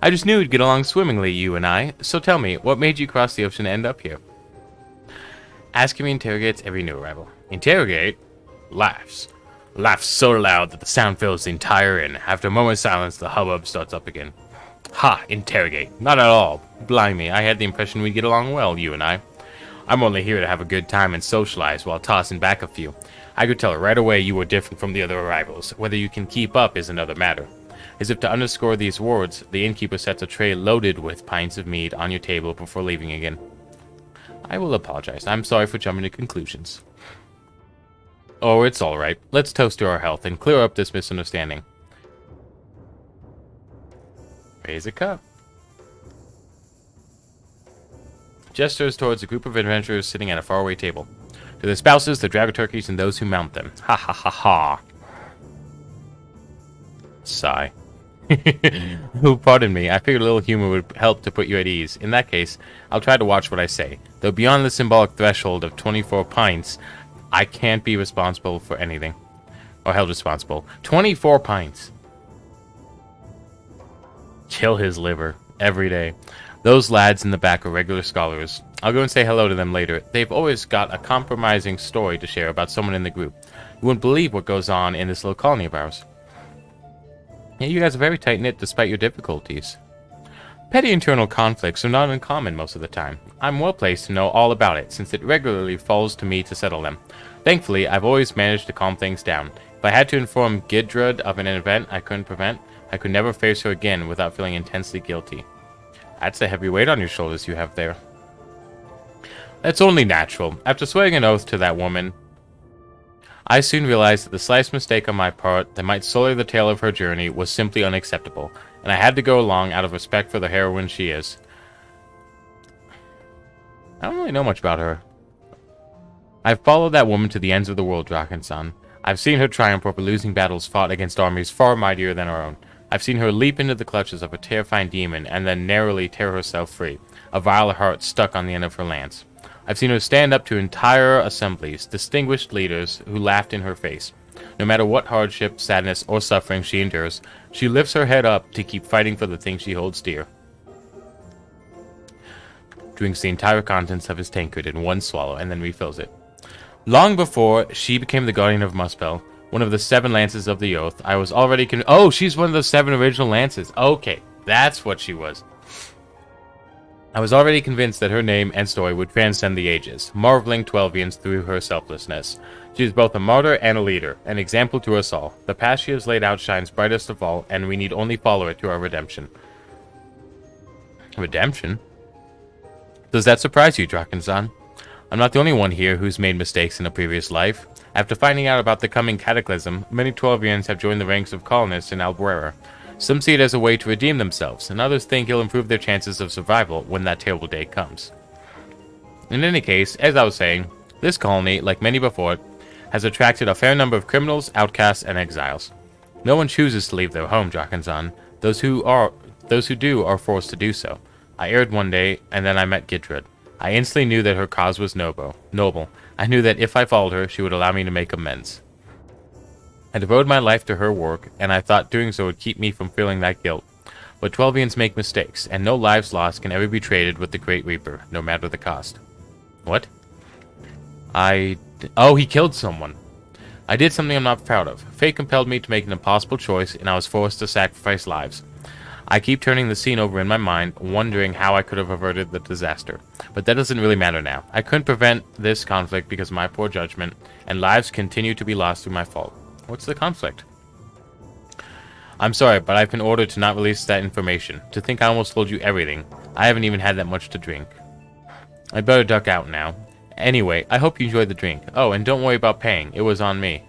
Speaker 1: I just knew we'd get along swimmingly, you and I. So tell me, what made you cross the ocean and end up here? Asking me interrogates every new arrival. Interrogate? Laughs. Laughs so loud that the sound fills the entire inn. After a moment's silence, the hubbub starts up again. Ha! Interrogate. Not at all. Blimey, I had the impression we'd get along well, you and I. I'm only here to have a good time and socialize while tossing back a few. I could tell right away you were different from the other arrivals. Whether you can keep up is another matter. As if to underscore these words, the innkeeper sets a tray loaded with pints of mead on your table before leaving again. I will apologize. I'm sorry for jumping to conclusions. Oh, it's alright. Let's toast to our health and clear up this misunderstanding. Raise a cup. Gestures towards a group of adventurers sitting at a faraway table. To their spouses, the dragon turkeys, and those who mount them. Ha ha ha ha. Sigh. Oh, pardon me. I figured a little humor would help to put you at ease. In that case, I'll try to watch what I say. Though beyond the symbolic threshold of 24 pints, I can't be responsible for anything. Or held responsible. 24 pints. Kill his liver. Every day. Those lads in the back are regular scholars. I'll go and say hello to them later. They've always got a compromising story to share about someone in the group. You wouldn't believe what goes on in this little colony of ours. Yeah, you guys are very tight-knit despite your difficulties. Petty internal conflicts are not uncommon most of the time. I'm well placed to know all about it, since it regularly falls to me to settle them. Thankfully, I've always managed to calm things down. If I had to inform Gidrud of an event I couldn't prevent, I could never face her again without feeling intensely guilty. That's a heavy weight on your shoulders you have there. That's only natural. After swearing an oath to that woman, I soon realized that the slightest mistake on my part that might sully the tale of her journey was simply unacceptable, and I had to go along out of respect for the heroine she is. I don't really know much about her. I've followed that woman to the ends of the world, Drachenzahn. I've seen her triumph over losing battles fought against armies far mightier than our own. I've seen her leap into the clutches of a terrifying demon and then narrowly tear herself free, a vile heart stuck on the end of her lance. I've seen her stand up to entire assemblies, distinguished leaders who laughed in her face. No matter what hardship, sadness, or suffering she endures, she lifts her head up to keep fighting for the things she holds dear. Drinks the entire contents of his tankard in one swallow and then refills it. Long before she became the guardian of Muspel, one of the 7 lances of the oath, I was already oh, she's one of the 7 original lances. Okay, that's what she was. I was already convinced that her name and story would transcend the ages, marveling Twelvians through her selflessness. She is both a martyr and a leader, an example to us all. The path she has laid out shines brightest of all, and we need only follow it to our redemption. Redemption? Does that surprise you, Drachenzahn? I'm not the only one here who's made mistakes in a previous life. After finding out about the coming cataclysm, many Twelvians have joined the ranks of colonists in Albuera. Some see it as a way to redeem themselves, and others think it'll improve their chances of survival when that terrible day comes. In any case, as I was saying, this colony, like many before it, has attracted a fair number of criminals, outcasts, and exiles. No one chooses to leave their home, Drachenzahn. Those who do are forced to do so. I erred one day, and then I met Gidrud. I instantly knew that her cause was noble. I knew that if I followed her, she would allow me to make amends. I devoted my life to her work, and I thought doing so would keep me from feeling that guilt. But Twelvians make mistakes, and no lives lost can ever be traded with the Great Reaper, no matter the cost. What? Oh, he killed someone. I did something I'm not proud of. Fate compelled me to make an impossible choice, and I was forced to sacrifice lives. I keep turning the scene over in my mind, wondering how I could have averted the disaster. But that doesn't really matter now. I couldn't prevent this conflict because of my poor judgment, and lives continue to be lost through my fault. What's the conflict? I'm sorry, but I've been ordered to not release that information. To think I almost told you everything. I haven't even had that much to drink. I'd better duck out now. Anyway, I hope you enjoyed the drink. Oh, and don't worry about paying. It was on me.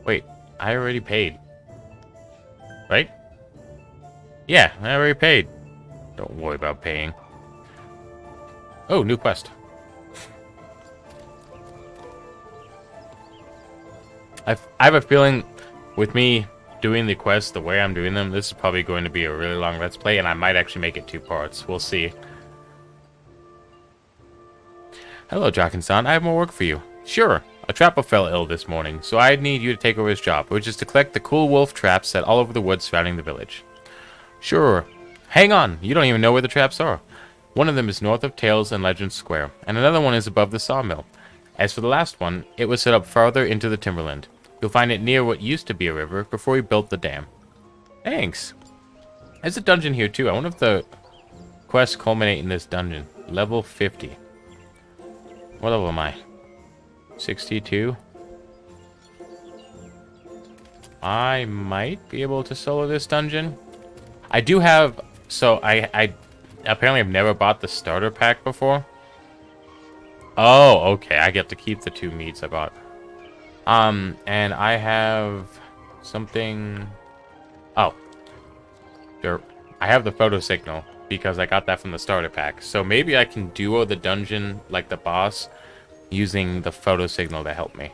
Speaker 1: Wait, I already paid. Right? Yeah, I already paid. Don't worry about paying. Oh, new quest. I have a feeling with me doing the quests the way I'm doing them, this is probably going to be a really long Let's Play, and I might actually make it 2 parts. We'll see. Hello, Drachenzahn. I have more work for you. Sure. A trapper fell ill this morning, so I need you to take over his job, which is to collect the Coolwolf Traps set all over the woods surrounding the village. Sure. Hang on. You don't even know where the traps are. One of them is north of Tales and Legends Square, and another one is above the sawmill. As for the last one, it was set up farther into the timberland. You'll find it near what used to be a river before we built the dam. Thanks. There's a dungeon here too. I wonder if the quests culminate in this dungeon. Level 50. What level am I? 62? I might be able to solo this dungeon. I do have... So, I apparently have never bought the starter pack before. Oh, okay. I get to keep the 2 meats I bought. And I have something... Oh. Sure. I have the photo signal because I got that from the starter pack. So maybe I can duo the dungeon like the boss using the photo signal to help me.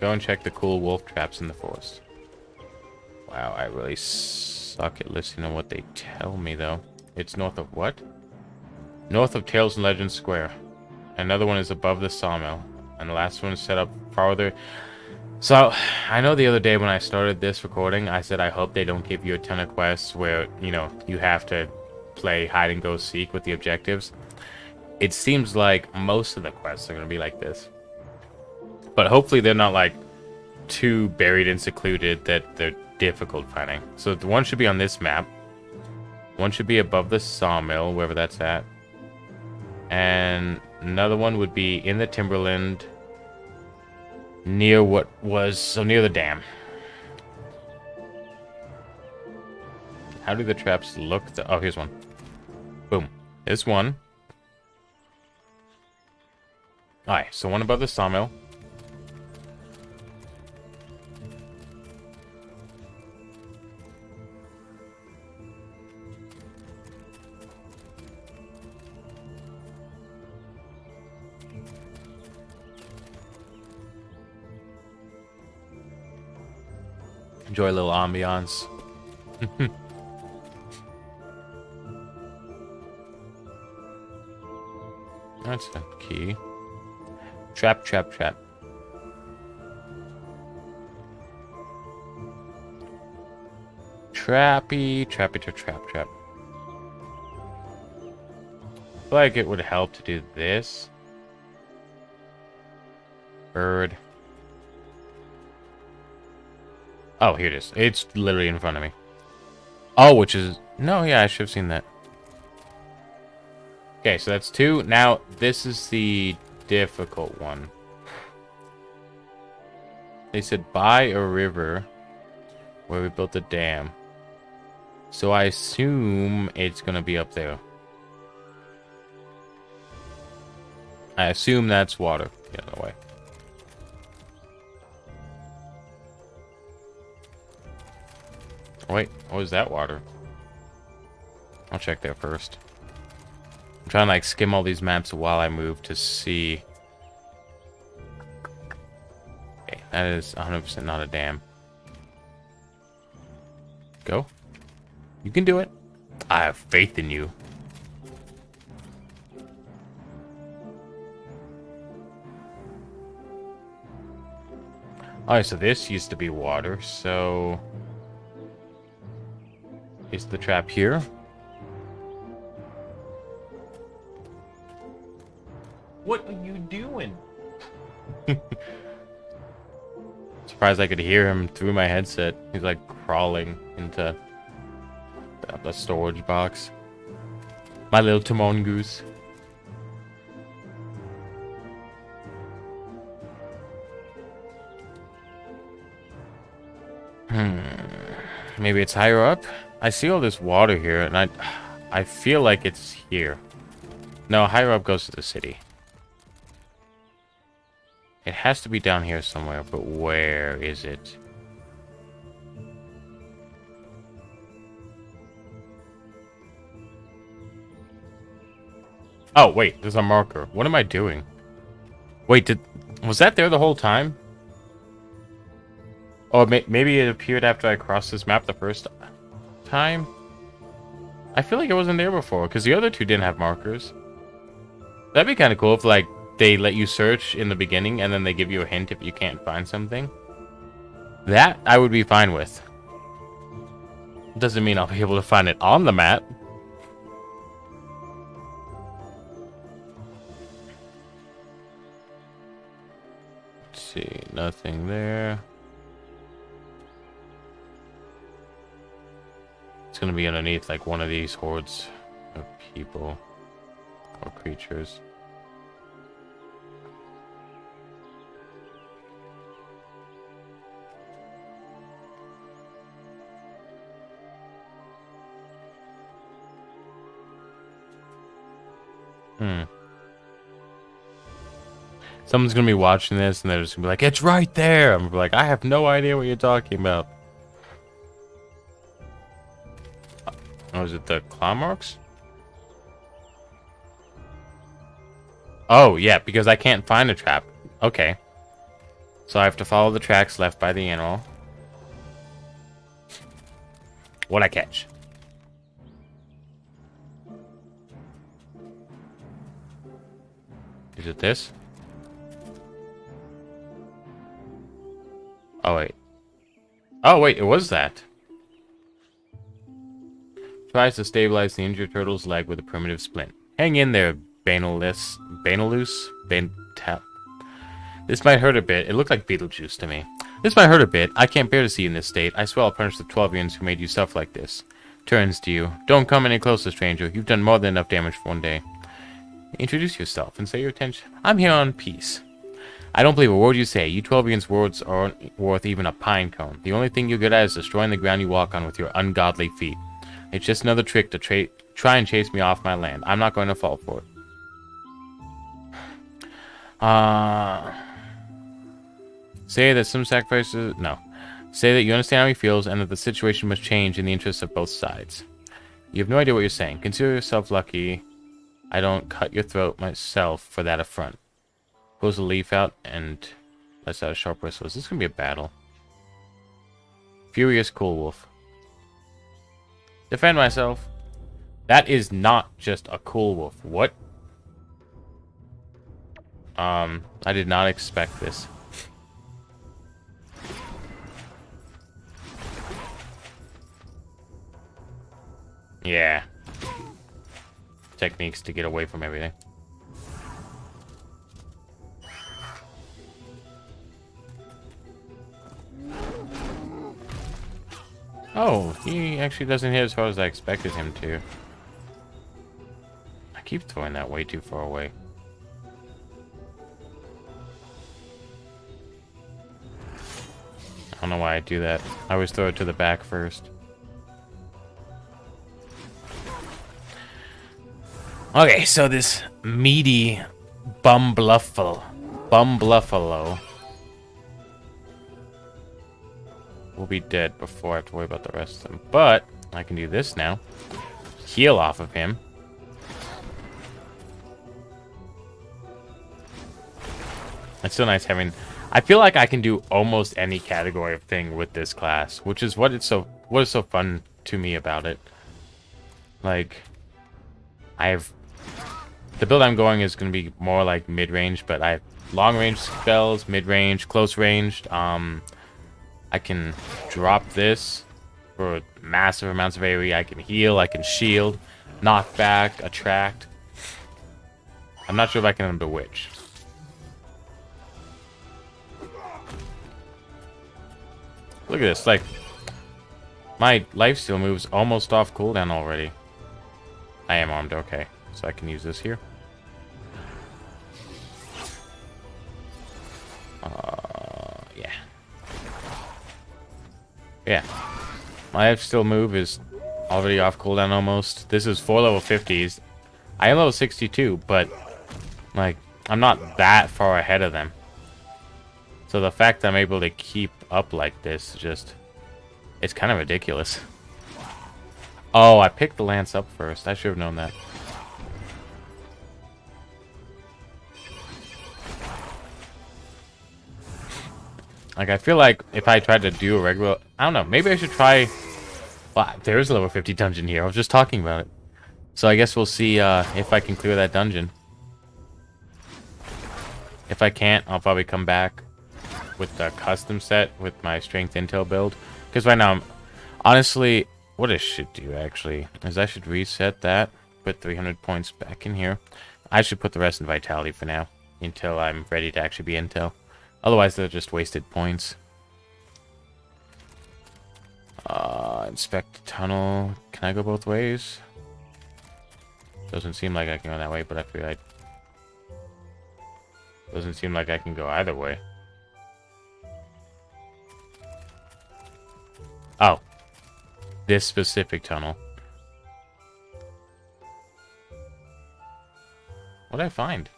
Speaker 1: Go and check the Coolwolf Traps in the forest. Wow, I really suck at listening to what they tell me, though. It's north of what? North of Tales and Legends Square. Another one is above the sawmill. And the last one is set up farther. So, I know the other day when I started this recording, I said I hope they don't give you a ton of quests where, you know, you have to play hide and go seek with the objectives. It seems like most of the quests are going to be like this. But hopefully they're not like too buried and secluded that they're difficult finding. So the one should be on this map. One should be above the sawmill, wherever that's at. And another one would be in the timberland near near the dam. How do the traps look? Oh, here's one. Boom. There's one. Alright, so one above the sawmill. Enjoy a little ambiance. That's a key. Trap, trap, trap. Trappy, trappy to trap, trap. I feel like it would help to do this. Bird. Oh, here it is. It's literally in front of me. Oh, which is... No, yeah, I should have seen that. Okay, so that's 2. Now, this is the difficult one. They said by a river where we built a dam. So I assume it's going to be up there. I assume that's water. Get out of the way. Wait, what was that water? I'll check there first. I'm trying to like skim all these maps while I move to see. Okay, that is 100% not a dam. Go. You can do it. I have faith in you. Alright, so this used to be water, so... Is the trap here? What are you doing? Surprised I could hear him through my headset. He's like crawling into the storage box. My little Timon goose. Maybe it's higher up? I see all this water here, and I feel like it's here. No, higher up goes to the city. It has to be down here somewhere, but where is it? Oh, wait, there's a marker. What am I doing? Wait, was that there the whole time? Oh, maybe it appeared after I crossed this map the first time? I feel like it wasn't there before, because the other two didn't have markers. That'd be kind of cool if, like, they let you search in the beginning, and then they give you a hint if you can't find something. That, I would be fine with. Doesn't mean I'll be able to find it on the map. Let's see, nothing there. It's gonna be underneath like one of these hordes of people or creatures. Someone's gonna be watching this and they're just gonna be like, it's right there. I'm like, I have no idea what you're talking about. Oh, is it the claw marks? Oh, yeah, because I can't find a trap. Okay. So I have to follow the tracks left by the animal. What'd I catch? Is it this? Oh, wait. Oh, wait, it was that. Tries to stabilize the injured turtle's leg with a primitive splint. Hang in there, Banalus. This might hurt a bit. It looked like Beetlejuice to me. This might hurt a bit. I can't bear to see you in this state. I swear I'll punish the 12-years who made you suffer like this. Turns to you. Don't come any closer, stranger. You've done more than enough damage for one day. Introduce yourself and say your attention. I'm here on peace. I don't believe a word you say. You 12-years words aren't worth even a pine cone. The only thing you're good at is destroying the ground you walk on with your ungodly feet. It's just another trick to try and chase me off my land. I'm not going to fall for it. Say that some sacrifices... No. Say that you understand how he feels and that the situation must change in the interests of both sides. You have no idea what you're saying. Consider yourself lucky I don't cut your throat myself for that affront. Pulls a leaf out and lets out a sharp whistle. Is this going to be a battle? Furious Coolwolf. Defend myself. That is not just a Coolwolf. What? I did not expect this. Yeah. Techniques to get away from everything. Oh, he actually doesn't hit as far as I expected him to. I keep throwing that way too far away. I don't know why I do that. I always throw it to the back first. Okay, so this meaty bumbluffalo will be dead before I have to worry about the rest of them. But I can do this now. Heal off of him. It's still nice having... I feel like I can do almost any category of thing with this class, which is what is so fun to me about it. Like, the build I'm going is going to be more like mid-range, but I have long-range spells, mid-range, close-ranged. I can drop this for massive amounts of AoE. I can heal, I can shield, knock back, attract. I'm not sure if I can bewitch. Look at this, like, my lifesteal move's almost off cooldown already. I am armed, okay. So I can use this here. Yeah. Yeah. My lifesteal move is already off cooldown almost. This is 4 level 50s. I am level 62, but, like, I'm not that far ahead of them. So the fact that I'm able to keep up like this, just... It's kind of ridiculous. Oh, I picked the lance up first. I should have known that. Like, I feel like if I tried to do a regular... I don't know. Maybe I should try... Well, there is a level 50 dungeon here. I was just talking about it. So I guess we'll see if I can clear that dungeon. If I can't, I'll probably come back with the custom set with my strength intel build. Because right now, honestly, what I should do, actually, is I should reset that. Put 300 points back in here. I should put the rest in vitality for now. Until I'm ready to actually be intel. Otherwise, they're just wasted points. Inspect the tunnel. Can I go both ways? Doesn't seem like I can go that way, but I feel like... Doesn't seem like I can go either way. Oh. This specific tunnel. What'd I find?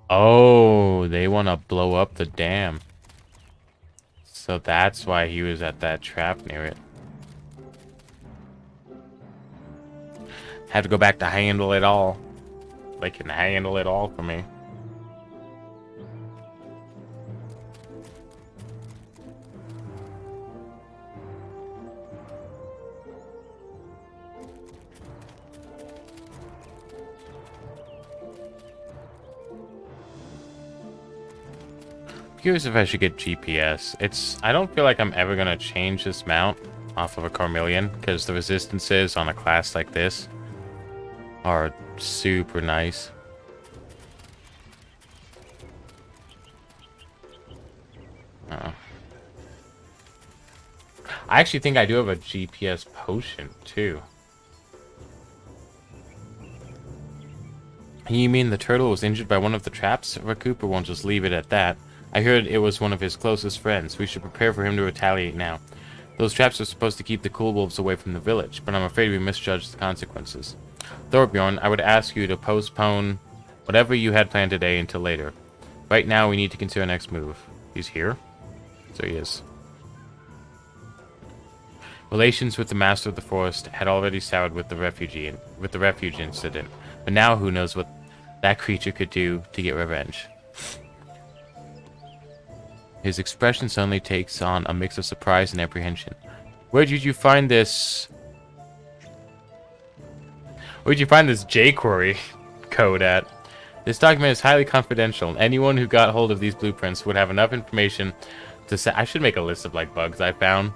Speaker 1: Oh, they want to blow up the dam. So that's why he was at that trap near it. Had to go back to handle it all. They can handle it all for me. curious if I should get GPS. I don't feel like I'm ever gonna change this mount off of a Carmelian, because the resistances on a class like this are super nice. I actually think I do have a GPS potion too. You mean the turtle was injured by one of the traps? Raccooper won't just leave it at that. I heard it was one of his closest friends. We should prepare for him to retaliate now. Those traps are supposed to keep the Coolwolves away from the village, but I'm afraid we misjudged the consequences. Thorbjorn, I would ask you to postpone whatever you had planned today until later. Right now, we need to consider our next move. He's here? So he is. Relations with the Master of the Forest had already soured with the Refuge incident, but now who knows what that creature could do to get revenge. His expression suddenly takes on a mix of surprise and apprehension. Where did you find this jQuery code at? This document is highly confidential. Anyone who got hold of these blueprints would have enough information to say... I should make a list of, like, bugs I found.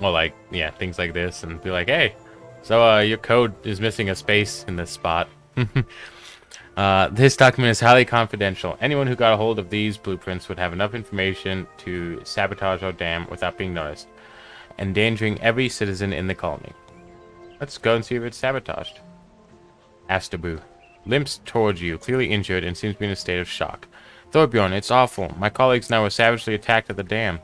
Speaker 1: Well, like, yeah, things like this. And be like, hey, so, your code is missing a space in this spot. This document is highly confidential. Anyone who got a hold of these blueprints would have enough information to sabotage our dam without being noticed, endangering every citizen in the colony. Let's go and see if it's sabotaged. Astabu limps towards you, clearly injured, and seems to be in a state of shock. Thorbjorn, it's awful. My colleagues now were savagely attacked at the dam.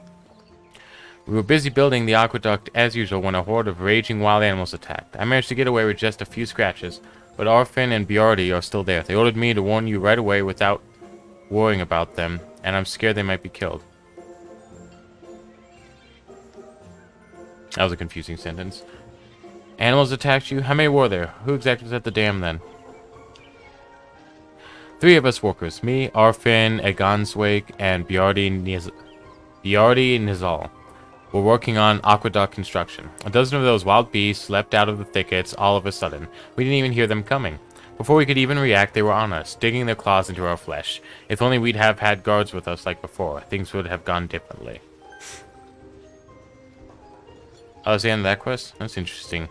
Speaker 1: We were busy building the aqueduct as usual when a horde of raging wild animals attacked. I managed to get away with just a few scratches, but Arfin and Bjardi are still there. They ordered me to warn you right away without worrying about them, and I'm scared they might be killed. That was a confusing sentence. Animals attacked you? How many were there? Who exactly was at the dam then? 3 of us workers. Me, Arfin, Eganswake, and Bjardi Nizal. We're working on aqueduct construction. A dozen of those wild beasts leapt out of the thickets all of a sudden. We didn't even hear them coming. Before we could even react, they were on us, digging their claws into our flesh. If only we'd have had guards with us like before, things would have gone differently. Oh, that's the end of that quest? That's interesting.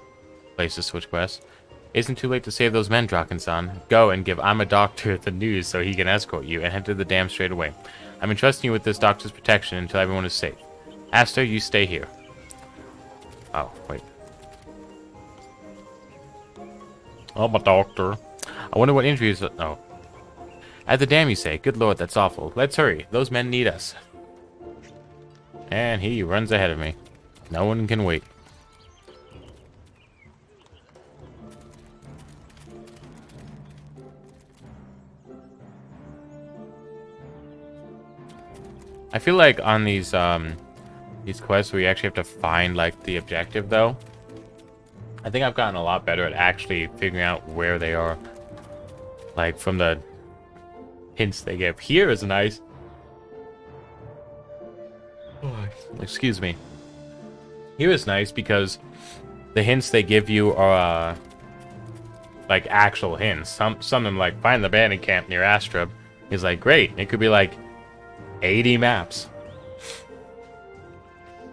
Speaker 1: Place to switch quests. Isn't too late to save those men, Drachenzahn. Go and give I'm a doctor the news so he can escort you and head to the dam straight away. I'm entrusting you with this doctor's protection until everyone is safe. Aster, you stay here. Oh, wait. I'm a doctor. I wonder what injuries... Oh. At the dam, you say? Good lord, that's awful. Let's hurry. Those men need us. And he runs ahead of me. No one can wait. I feel like on these quests where you actually have to find, like, the objective, though, I think I've gotten a lot better at actually figuring out where they are. Like, from the hints they give. Here is nice. Oh, excuse me. Here is nice because the hints they give you are, like, actual hints. Some of them, like, find the bandit camp near Astrub. Is like, great. It could be, like, 80 maps.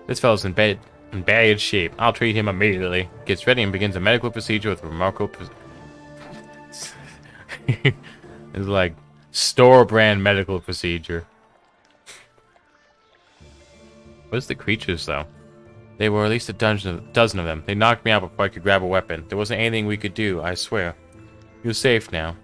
Speaker 1: This fellow's in bad shape. I'll treat him immediately. Gets ready and begins a medical procedure with remarkable it's like store brand medical procedure. What's the creatures though? They were at least a dozen of them. They knocked me out before I could grab a weapon. There wasn't anything we could do, I swear. You're safe now.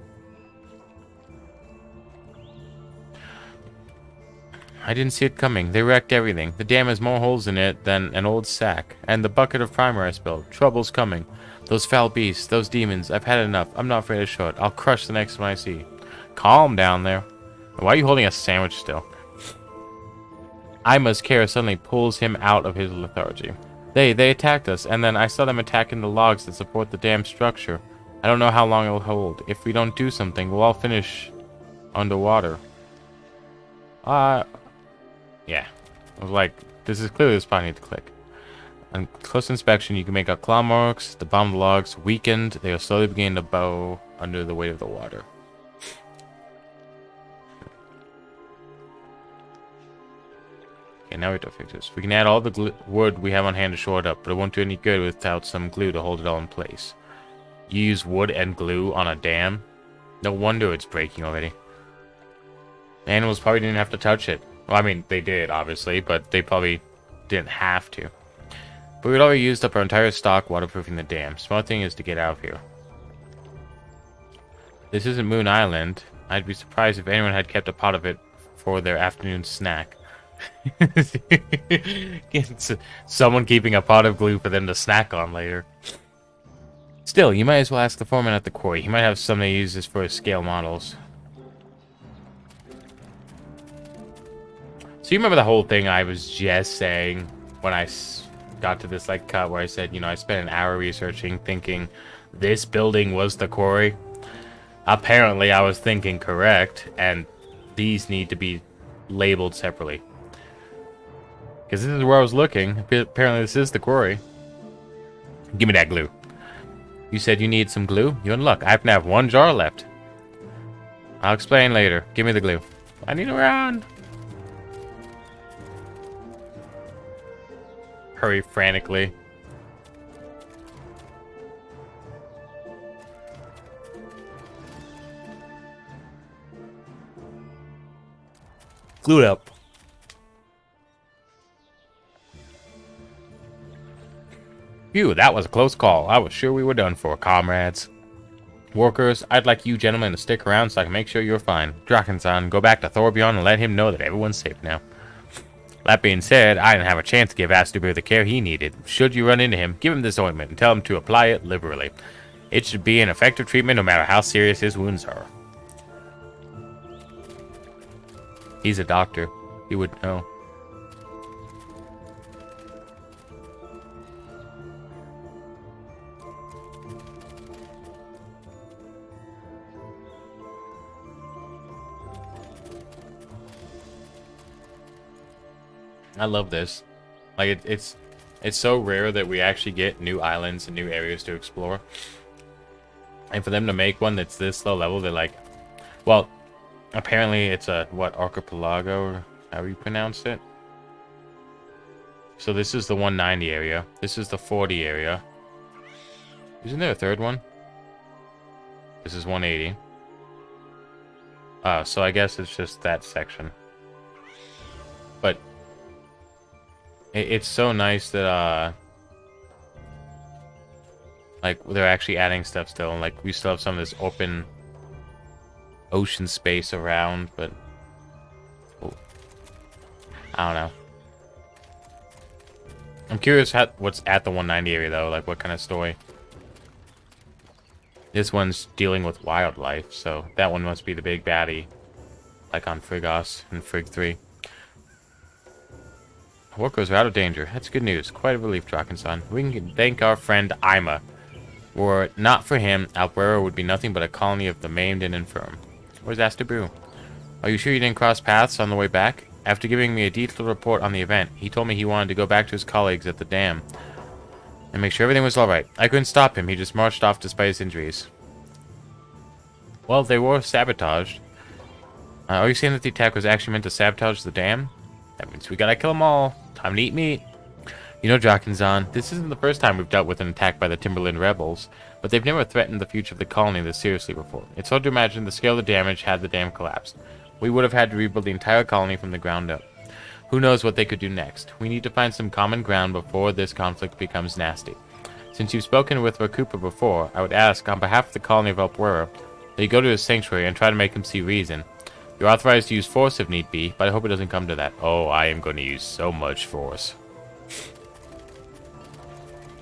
Speaker 1: I didn't see it coming. They wrecked everything. The dam has more holes in it than an old sack. And the bucket of primer I spilled. Trouble's coming. Those foul beasts, those demons. I've had enough. I'm not afraid to show it. I'll crush the next one I see. Calm down there. Why are you holding a sandwich still? Ima's care suddenly pulls him out of his lethargy. They attacked us, and then I saw them attacking the logs that support the dam structure. I don't know how long it'll hold. If we don't do something, we'll all finish underwater. Yeah. I was like, this is clearly the spot I need to click. On close inspection, you can make out claw marks. The bottom of the logs weakened. They are slowly beginning to bow under the weight of the water. Okay, now we have to fix this. We can add all the wood we have on hand to shore it up, but it won't do any good without some glue to hold it all in place. You use wood and glue on a dam? No wonder it's breaking already. The animals probably didn't have to touch it. Well, I mean, they did, obviously, but they probably didn't have to. But we'd already used up our entire stock waterproofing the dam. Smart thing is to get out of here. This isn't Moon Island. I'd be surprised if anyone had kept a pot of it for their afternoon snack. Someone keeping a pot of glue for them to snack on later. Still, you might as well ask the foreman at the quarry. He might have something he uses for his scale models. So you remember the whole thing I was just saying when I got to this like cut where I said, you know, I spent an hour researching, thinking this building was the quarry. Apparently, I was thinking correct, and these need to be labeled separately. Because this is where I was looking. Apparently, this is the quarry. Give me that glue. You said you need some glue? You're in luck. I happen to have one jar left. I'll explain later. Give me the glue. I need a round. Hurry frantically. Glue it up. Phew, that was a close call. I was sure we were done for, comrades. Workers, I'd like you gentlemen to stick around so I can make sure you're fine. Drachenzahn, go back to Thorbjorn and let him know that everyone's safe now. That being said, I didn't have a chance to give Astubu the care he needed. Should you run into him, give him this ointment and tell him to apply it liberally. It should be an effective treatment no matter how serious his wounds are. He's a doctor. He would know. I love this. Like it's so rare that we actually get new islands and new areas to explore. And for them to make one that's this low level, they're like, well, apparently it's a what, archipelago, or however you pronounce it. So this is the 190 area. This is the 40 area. Isn't there a third one? This is 180. So I guess it's just that section. But it's so nice that like they're actually adding stuff still, and like we still have some of this open ocean space around, but I don't know. I'm curious what's at the 190 area though, like what kind of story. This one's dealing with wildlife, so that one must be the big baddie, like on Frigos and Frig 3. Workers are out of danger. That's good news. Quite a relief, Drachenzahn. We can thank our friend Ima. Were it not for him, Albuera would be nothing but a colony of the maimed and infirm. Where's Astubu? Are you sure you didn't cross paths on the way back? After giving me a detailed report on the event, he told me he wanted to go back to his colleagues at the dam and make sure everything was alright. I couldn't stop him. He just marched off despite his injuries. Well, they were sabotaged. Are you saying that the attack was actually meant to sabotage the dam? That means we gotta kill them all. Time to eat meat. You know, Drachenzahn, this isn't the first time we've dealt with an attack by the Timberland rebels, but they've never threatened the future of the colony this seriously before. It's hard to imagine the scale of the damage had the dam collapsed. We would have had to rebuild the entire colony from the ground up. Who knows what they could do next? We need to find some common ground before this conflict becomes nasty. Since you've spoken with Raccooper before, I would ask, on behalf of the colony of Albuera, that you go to his sanctuary and try to make him see reason. You're authorized to use force if need be, but I hope it doesn't come to that. Oh, I am going to use so much force.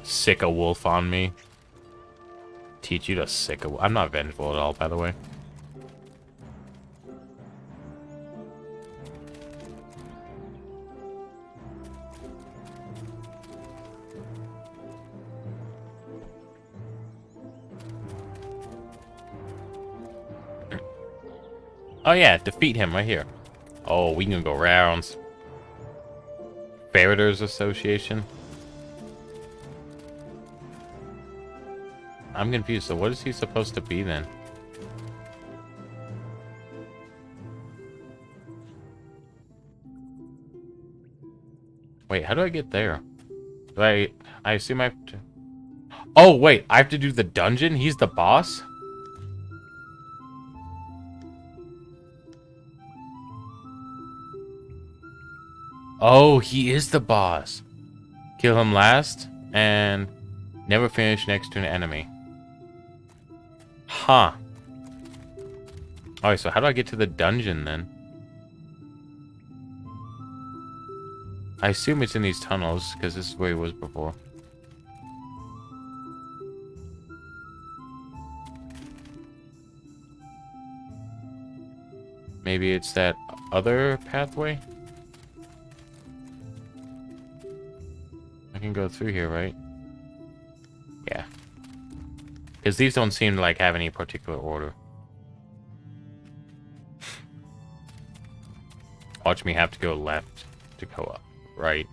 Speaker 1: Sick a wolf on me. Teach you to sick a wolf. I'm not vengeful at all, by the way. Oh yeah, defeat him right here. Oh, we can go rounds. Ferreters Association. I'm confused. So what is he supposed to be then? Wait, how do I get there? Do I assume I have to... Oh, wait, I have to do the dungeon? He's the boss? Oh, he is the boss. Kill him last, and never finish next to an enemy. Huh. Alright, so how do I get to the dungeon, then? I assume it's in these tunnels, because this is where he was before. Maybe it's that other pathway? I can go through here, right? Yeah. Because these don't seem to, like, have any particular order. Watch me have to go left to go up, right?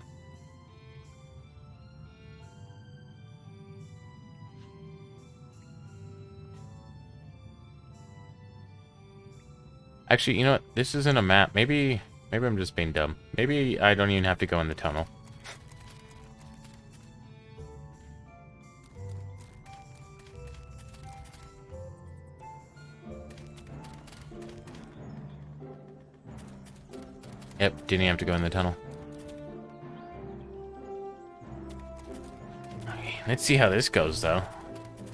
Speaker 1: Actually, you know what? This isn't a map. Maybe I'm just being dumb. Maybe I don't even have to go in the tunnel. Yep, didn't have to go in the tunnel. Okay, let's see how this goes, though.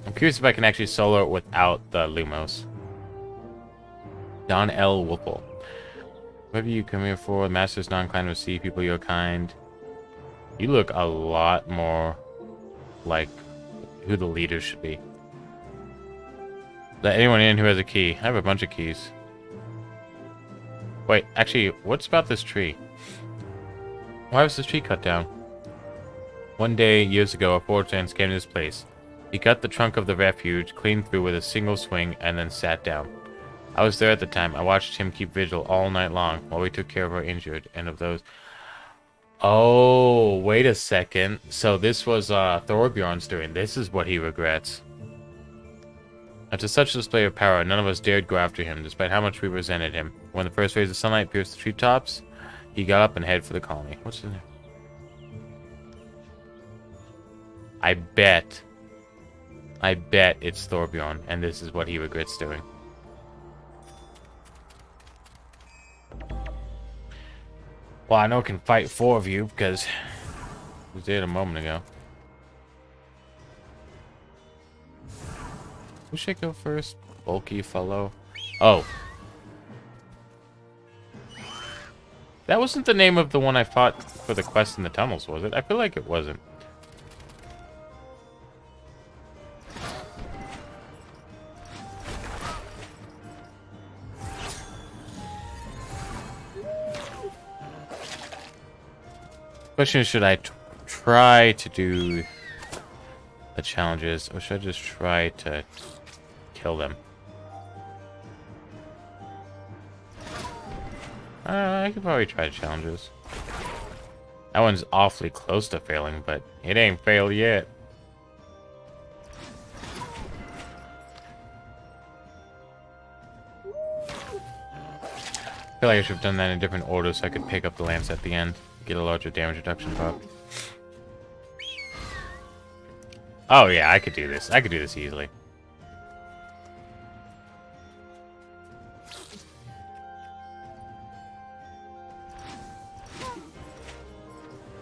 Speaker 1: I'm curious if I can actually solo it without the Lumos. Don L. Whipple. What have you come here for? Master's non-kind to see people your kind. You look a lot more like who the leaders should be. Let anyone in who has a key. I have a bunch of keys. Wait, actually, what's about this tree? Why was this tree cut down? One day, years ago, a Forgelance came to this place. He cut the trunk of the refuge, clean through with a single swing, and then sat down. I was there at the time. I watched him keep vigil all night long while we took care of our injured and of those... Oh, wait a second. So this was Thorbjorn's doing. This is what he regrets. After such a display of power, none of us dared go after him, despite how much we resented him. When the first rays of sunlight pierced the treetops, he got up and headed for the colony. What's in there? I bet it's Thorbjorn, and this is what he regrets doing. Well, I know I can fight 4 of you, because I was there a moment ago. Who should I go first? Bulky fellow. Oh. That wasn't the name of the one I fought for the quest in the tunnels, was it? I feel like it wasn't. Question is, should I try to do the challenges, or should I just try to kill them? I could probably try the challenges. That one's awfully close to failing, but it ain't failed yet. I feel like I should have done that in a different order so I could pick up the lance at the end. Get a larger damage reduction pop. Oh yeah, I could do this. I could do this easily.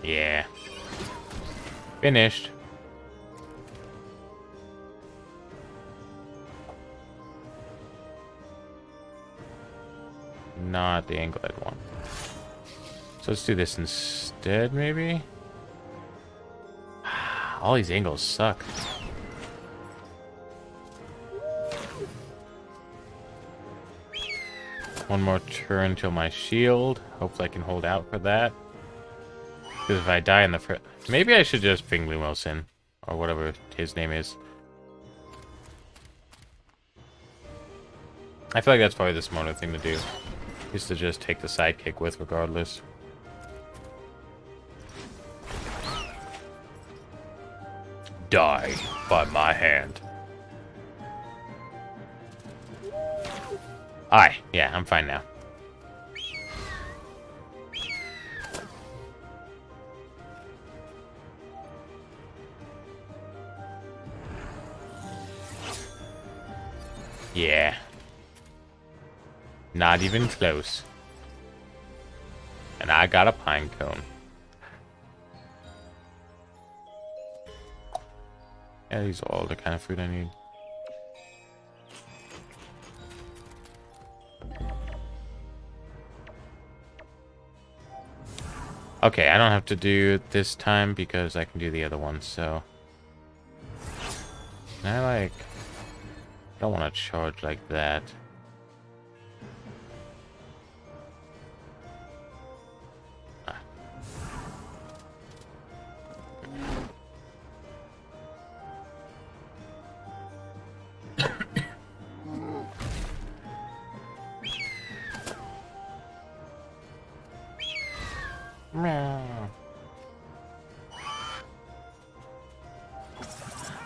Speaker 1: Yeah. Finished. Not the angle I'd want. So let's do this instead, maybe? All these angles suck. One more turn till my shield. Hopefully I can hold out for that. Because if I die in the first... Maybe I should just ping Lumos in. Or whatever his name is. I feel like that's probably the smarter thing to do. Is to just take the sidekick with regardless. Die by my hand. Aye, yeah, I'm fine now. Yeah. Not even close. And I got a pine cone. Yeah, these are all the kind of food I need. Okay, I don't have to do it this time because I can do the other one, so... Can I, like... I don't want to charge like that.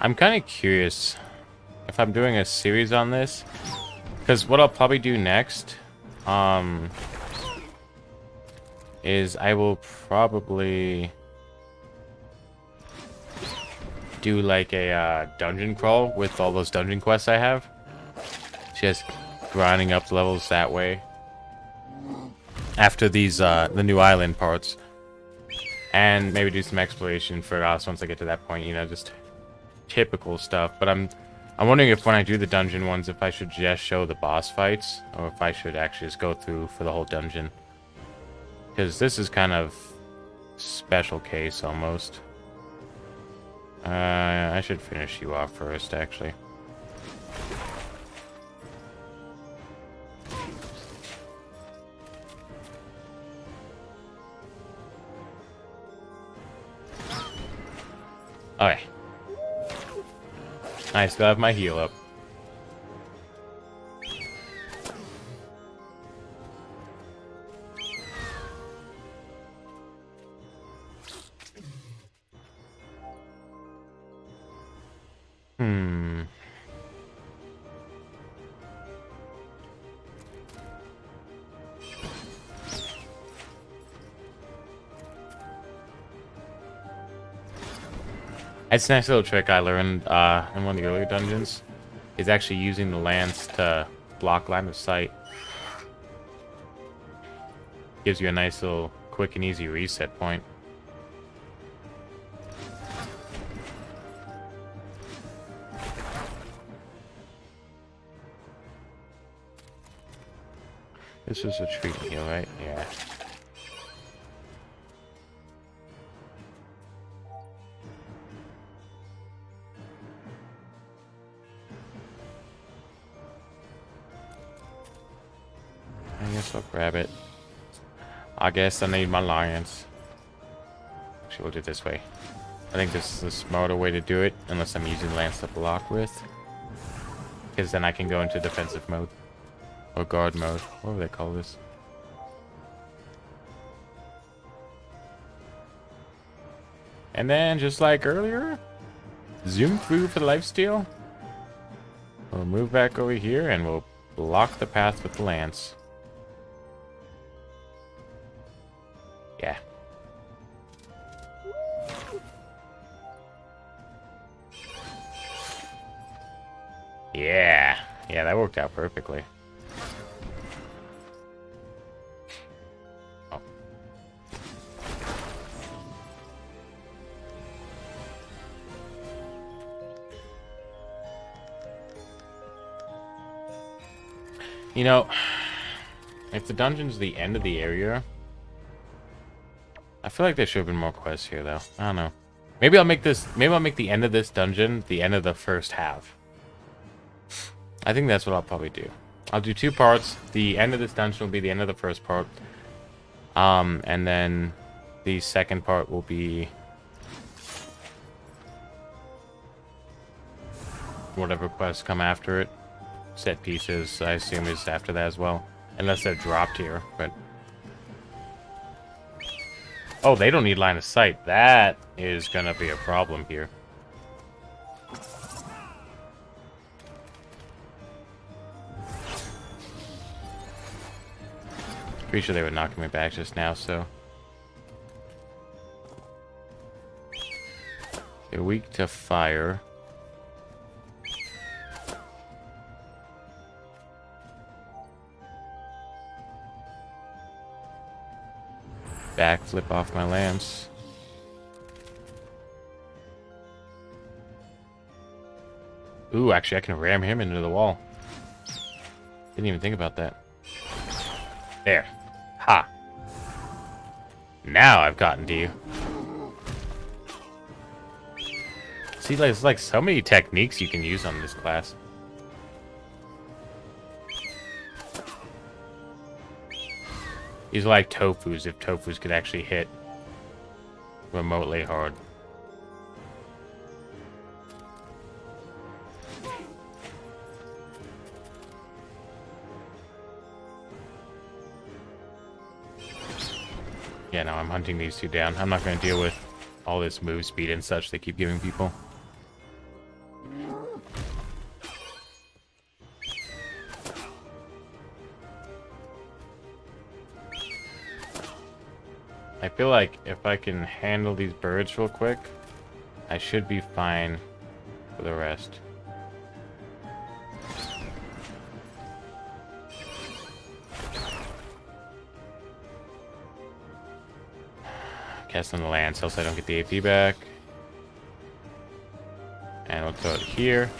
Speaker 1: I'm kind of curious if I'm doing a series on this, because what I'll probably do next is I will probably do like a dungeon crawl with all those dungeon quests I have, just grinding up levels that way after these the new island parts, and maybe do some exploration for us once I get to that point, you know, just typical stuff. But I'm wondering if when I do the dungeon ones, if I should just show the boss fights or if I should actually just go through for the whole dungeon, because this is kind of special case almost. I should finish you off first, actually. Okay. I still have my heal up. It's a nice little trick I learned in one of the earlier dungeons. Is actually using the lance to block line of sight. Gives you a nice little quick and easy reset point. This is a treat heal, right? Yeah. I guess I'll grab it. I guess I need my lions. Actually, we'll do it this way. I think this is the smarter way to do it, unless I'm using lance to block with. Because then I can go into defensive mode. Or guard mode. What do they call this? And then, just like earlier, zoom through for the lifesteal. We'll move back over here and we'll block the path with the lance. Yeah. Yeah. Yeah, that worked out perfectly. Oh. You know, if the dungeon's the end of the area, I feel like there should have been more quests here, though. I don't know. Maybe I'll make this. Maybe I'll make the end of this dungeon the end of the first half. I think that's what I'll probably do. I'll do 2 parts. The end of this dungeon will be the end of the first part. And then the second part will be whatever quests come after it. Set pieces, I assume, is after that as well. Unless they're dropped here, but... Oh, they don't need line of sight. That is gonna be a problem here. Pretty sure they were knocking me back just now, so... They're weak to fire. backflip off my lance. Ooh, actually, I can ram him into the wall. Didn't even think about that. There. Ha. Now I've gotten to you. See, there's like so many techniques you can use on this class. These are like Dofus, if Dofus could actually hit remotely hard. Yeah, no, I'm hunting these two down. I'm not going to deal with all this move speed and such they keep giving people. I feel like if I can handle these birds real quick, I should be fine for the rest. Cast on the lance, else I don't get the AP back. And we'll throw it here,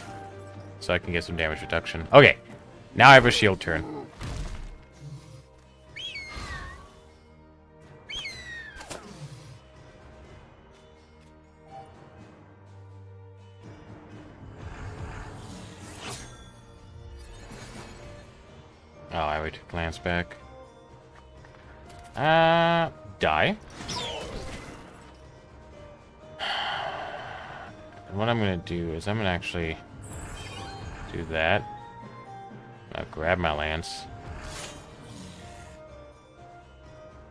Speaker 1: so I can get some damage reduction. Okay, now I have a shield turn. Oh, I already took lance back. Die. And what I'm gonna do is I'm gonna actually do that. I'll grab my lance.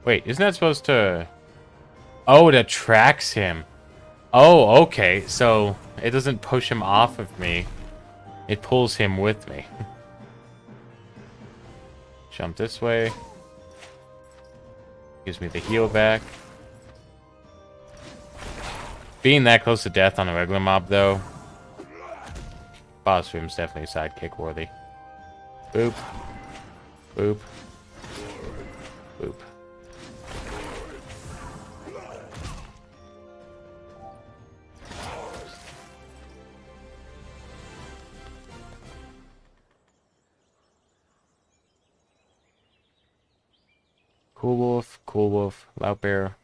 Speaker 1: Wait, isn't that supposed to... Oh, it attracts him. Oh, okay. So it doesn't push him off of me. It pulls him with me. Jump this way. Gives me the heal back. Being that close to death on a regular mob, though, boss room's definitely sidekick worthy. Boop. Boop. Boop. Coolwolf, Loudbear.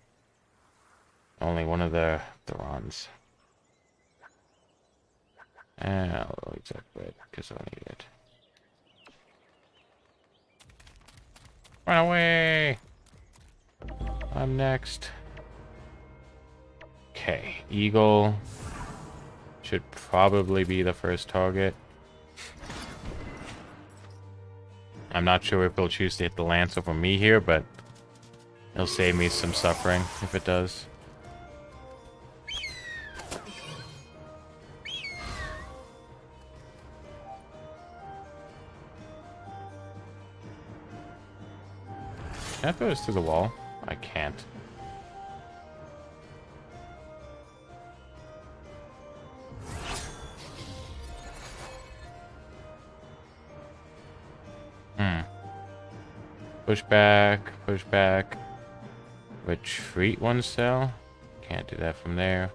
Speaker 1: Only one of the Throns. And I'll exact bread because I need it. Run away! I'm next. Okay, Eagle should probably be the first target. I'm not sure if he'll choose to hit the lance over me here, but it'll save me some suffering if it does. Can I throw this through the wall? I can't. Push back. Retreat one cell. Can't do that from there.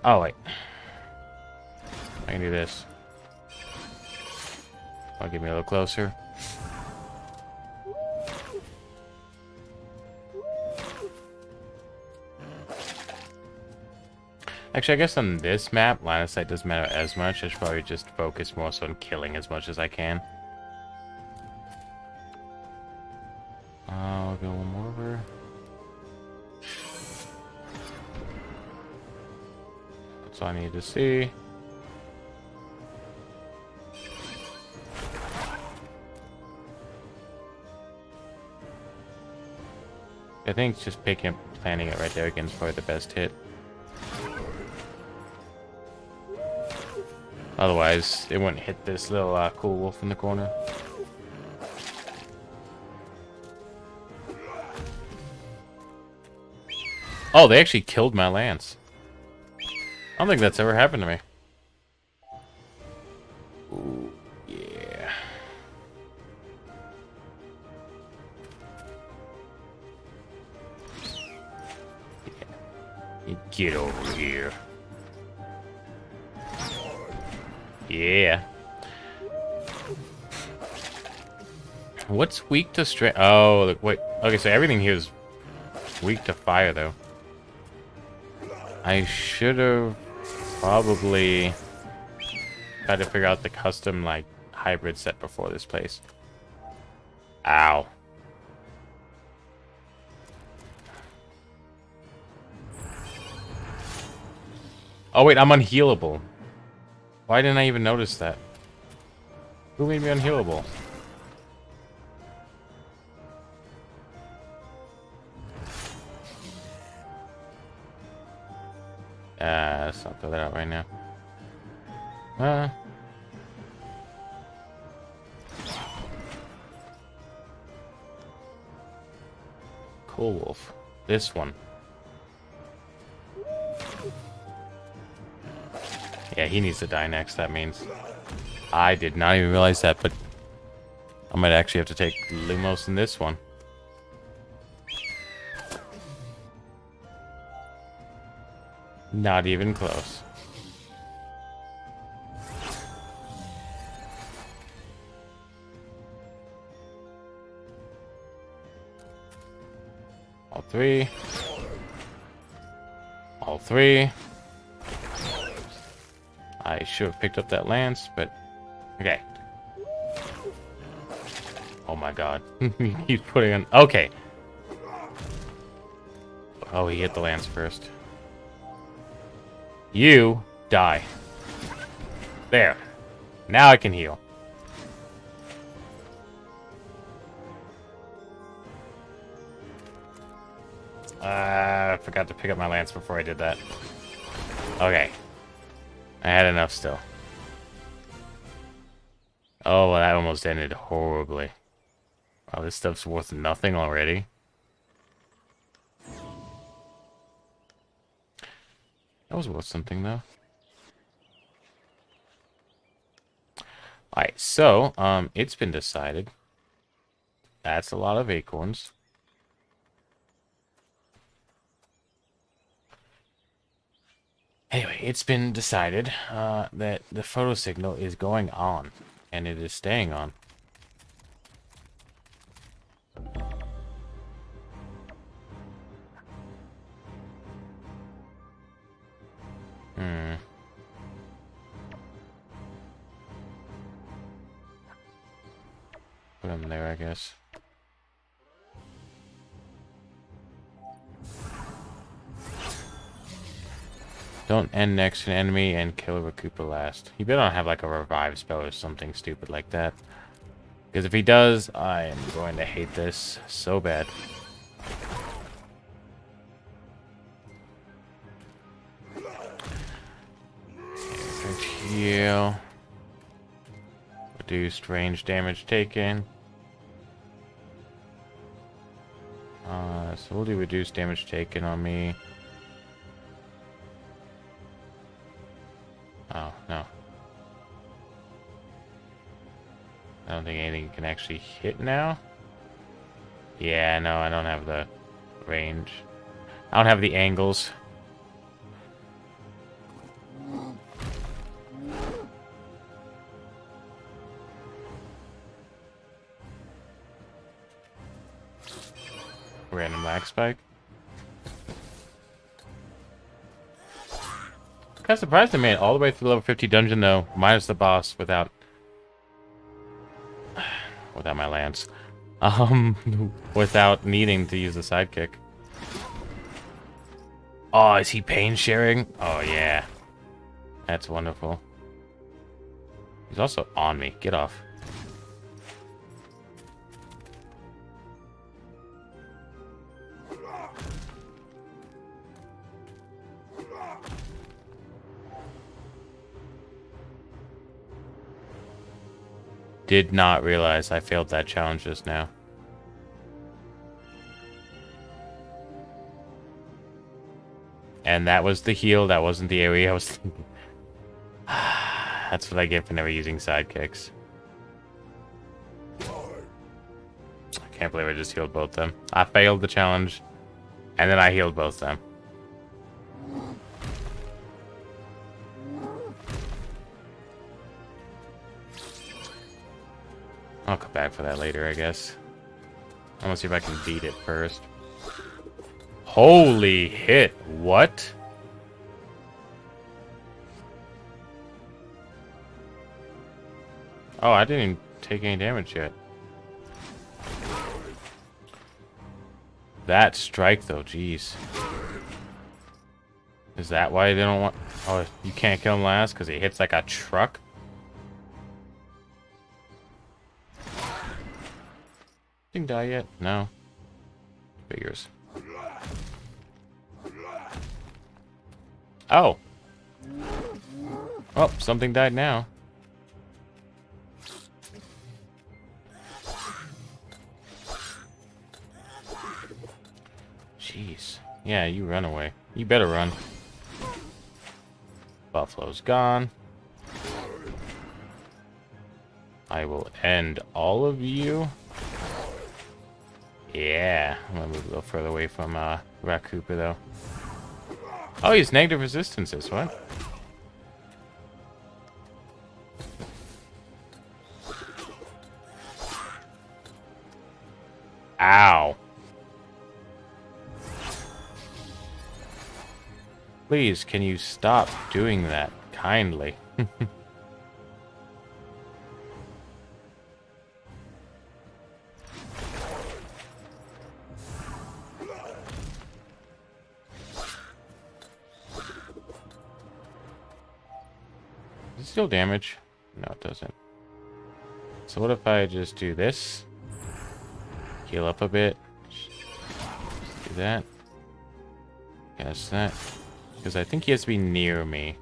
Speaker 1: Oh, wait. I can do this. I'll get me a little closer. Actually, I guess on this map, line of sight doesn't matter as much. I should probably just focus more so on killing as much as I can. I'll go one more over. That's all I need to see. I think just picking up, planting it right there again is probably the best hit. Otherwise, it wouldn't hit this little cool wolf in the corner. Oh, they actually killed my lance. I don't think that's ever happened to me. Ooh, yeah. Get over here. Yeah. What's weak to strength? Oh, look, wait. Okay, so everything here is weak to fire, though. I should have probably tried to figure out the custom, like, hybrid set before this place. Ow. Oh, wait, I'm unhealable. Why didn't I even notice that? Who made me unhealable? Let's not throw that out right now. Coolwolf. This one. Yeah, he needs to die next, that means. I did not even realize that, but I might actually have to take Lumos in this one. Not even close. All three. All three. I should have picked up that lance, but... Okay. Oh my god. He's putting on... Okay. Oh, he hit the lance first. You die. There. Now I can heal. I forgot to pick up my lance before I did that. Okay. I had enough still. Oh, well, that almost ended horribly. Wow, this stuff's worth nothing already. That was worth something, though. Alright, so, it's been decided. That's a lot of acorns. Anyway, it's been decided that the photo signal is going on, and it is staying on. Put him there, I guess. Don't end next to an enemy and kill a Raccooper last. He better not have like a revive spell or something stupid like that. Because if he does, I am going to hate this so bad. Heal. Reduced range damage taken. So we'll do reduced damage taken on me. Oh, no. I don't think anything can actually hit now. Yeah, no, I don't have the range. I don't have the angles. Random lag spike. Kind of surprised I made it all the way through the level 50 dungeon though, minus the boss without my lance. Without needing to use the sidekick. Oh, is he pain sharing? Oh yeah. That's wonderful. He's also on me. Get off. Did not realize I failed that challenge just now. And that was the heal, that wasn't the area I was thinking. That's what I get for never using sidekicks. I can't believe I just healed both them. I failed the challenge, and then I healed both them. I'll come back for that later, I guess. I'm gonna see if I can beat it first. Holy hit! What? Oh, I didn't even take any damage yet. That strike, though, jeez. Is that why they don't want... Oh, you can't kill him last because he hits like a truck? Didn't die yet? No. Figures. Oh. Oh, something died now. Jeez. Yeah, you run away. You better run. Buffalo's gone. I will end all of you. Yeah. I'm gonna move a little further away from Raccooper, though. Oh, he's negative resistances. What? Ow. Please, can you stop doing that kindly? Does it still damage? No, it doesn't. So what if I just do this? Heal up a bit. Do that. Guess that. Because I think he has to be near me.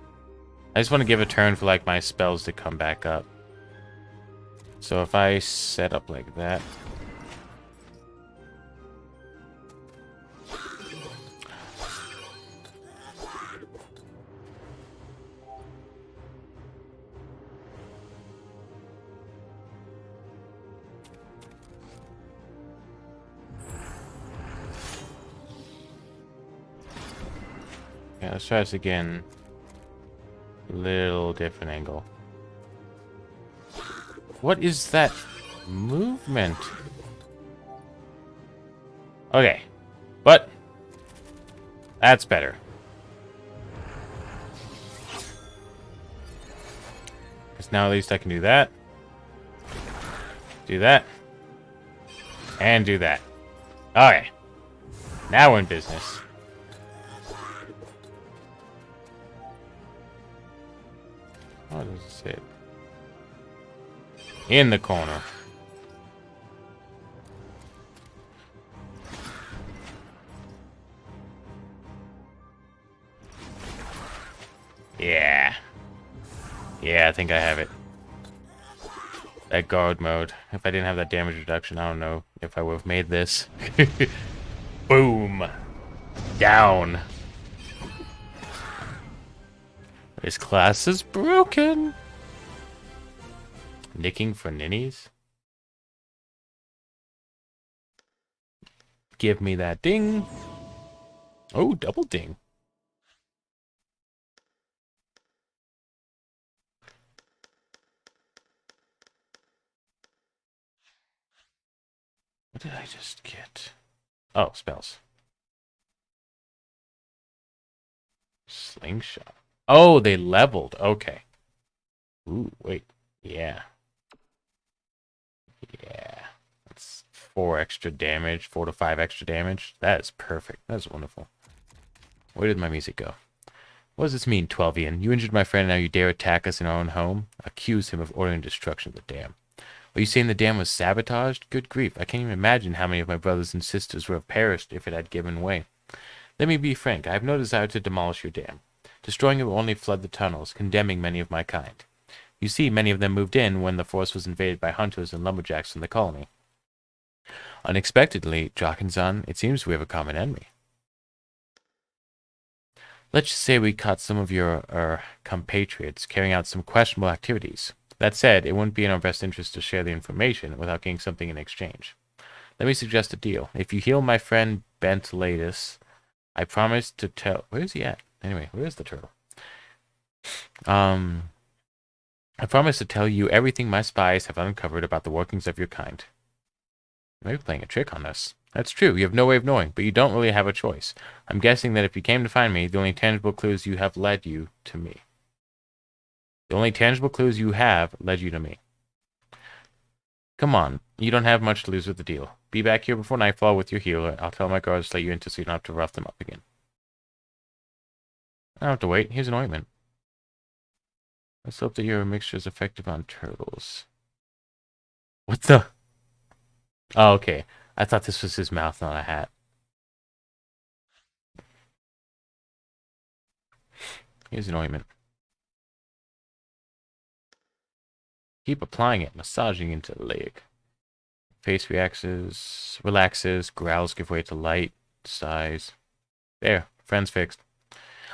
Speaker 1: I just want to give a turn for like my spells to come back up. So if I set up like that. Yeah, let's try this again. Little different angle. What is that movement? Okay. But that's better. Because now at least I can do that. Do that. And do that. Okay. Now we're in business. What does it say? In the corner. Yeah. Yeah, I think I have it. That guard mode. If I didn't have that damage reduction, I don't know if I would have made this. Boom. Down. This class is broken. Nicking for ninnies? Give me that ding. Oh, double ding. What did I just get? Oh, spells. Slingshot. Oh, they leveled. Okay. Ooh, wait. Yeah. Yeah. That's 4 extra damage. 4 to 5 extra damage. That is perfect. That is wonderful. Where did my music go? What does this mean, Twelvian? You injured my friend and now you dare attack us in our own home? Accuse him of ordering destruction of the dam. Are you saying the dam was sabotaged? Good grief. I can't even imagine how many of my brothers and sisters would have perished if it had given way. Let me be frank. I have no desire to demolish your dam. Destroying it will only flood the tunnels, condemning many of my kind. You see, many of them moved in when the forest was invaded by hunters and lumberjacks from the colony. Unexpectedly, Drachenzahn, it seems we have a common enemy. Let's just say we caught some of your compatriots carrying out some questionable activities. That said, it wouldn't be in our best interest to share the information without getting something in exchange. Let me suggest a deal. If you heal my friend Bentlatus, I promise to tell... Where is he at? Anyway, where is the turtle? I promise to tell you everything my spies have uncovered about the workings of your kind. Maybe playing a trick on us. That's true, you have no way of knowing, but you don't really have a choice. I'm guessing that if you came to find me, the only tangible clues you have led you to me. The only tangible clues you have led you to me. Come on, you don't have much to lose with the deal. Be back here before nightfall with your healer. I'll tell my guards to let you in so you don't have to rough them up again. I don't have to wait. Here's an ointment. Let's hope that your mixture is effective on turtles. What the? Oh, okay. I thought this was his mouth, not a hat. Here's an ointment. Keep applying it, massaging into the leg. Face relaxes, growls give way to light, sighs. There, friend's fixed.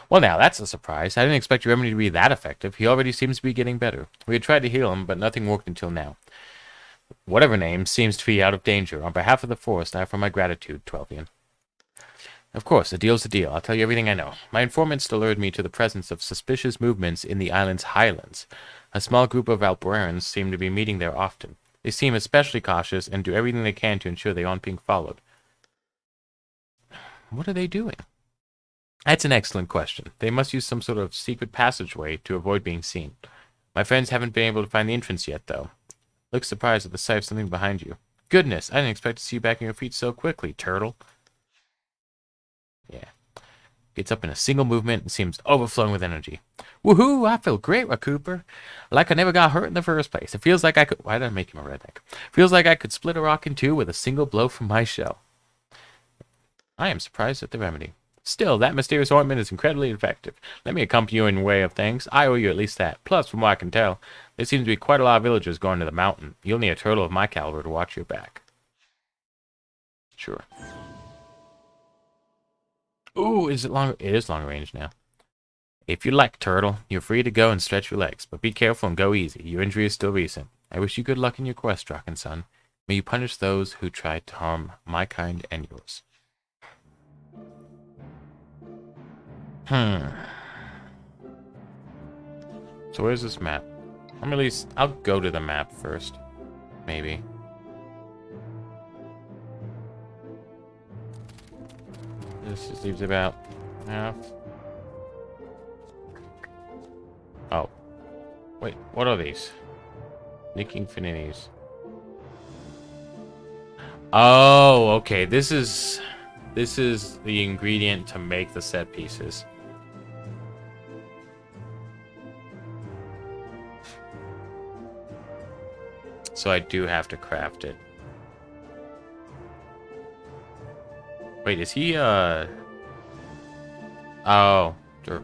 Speaker 1: Well, now, that's a surprise. I didn't expect your remedy to be that effective. He already seems to be getting better. We had tried to heal him, but nothing worked until now. Whatever name seems to be out of danger. On behalf of the forest, I offer my gratitude, Twelvian. Of course, a deal's a deal. I'll tell you everything I know. My informants alerted me to the presence of suspicious movements in the island's highlands. A small group of Albuerans seem to be meeting there often. They seem especially cautious and do everything they can to ensure they aren't being followed. What are they doing? That's an excellent question. They must use some sort of secret passageway to avoid being seen. My friends haven't been able to find the entrance yet, though. Look surprised at the sight of something behind you. Goodness, I didn't expect to see you back on your feet so quickly, turtle. Yeah. Gets up in a single movement and seems overflowing with energy. Woohoo! I feel great, Raccooper. Like I never got hurt in the first place. It feels like I could... Why did I make him a redneck? Feels like I could split a rock in two with a single blow from my shell. I am surprised at the remedy. Still, that mysterious ointment is incredibly effective. Let me accompany you in way of things. I owe you at least that. Plus, from what I can tell, there seems to be quite a lot of villagers going to the mountain. You'll need a turtle of my caliber to watch your back. Sure. Ooh, is it long? It is long range now. If you like, turtle, you're free to go and stretch your legs, but be careful and go easy. Your injury is still recent. I wish you good luck in your quest, Drachenzahn. May you punish those who tried to harm my kind and yours. So where's this map? I'll go to the map first. Maybe. This just leaves about half. Oh. Wait, what are these? Nicking Finities. Oh, okay. This is the ingredient to make the set pieces. So I do have to craft it. Wait, is he, Oh. Sure.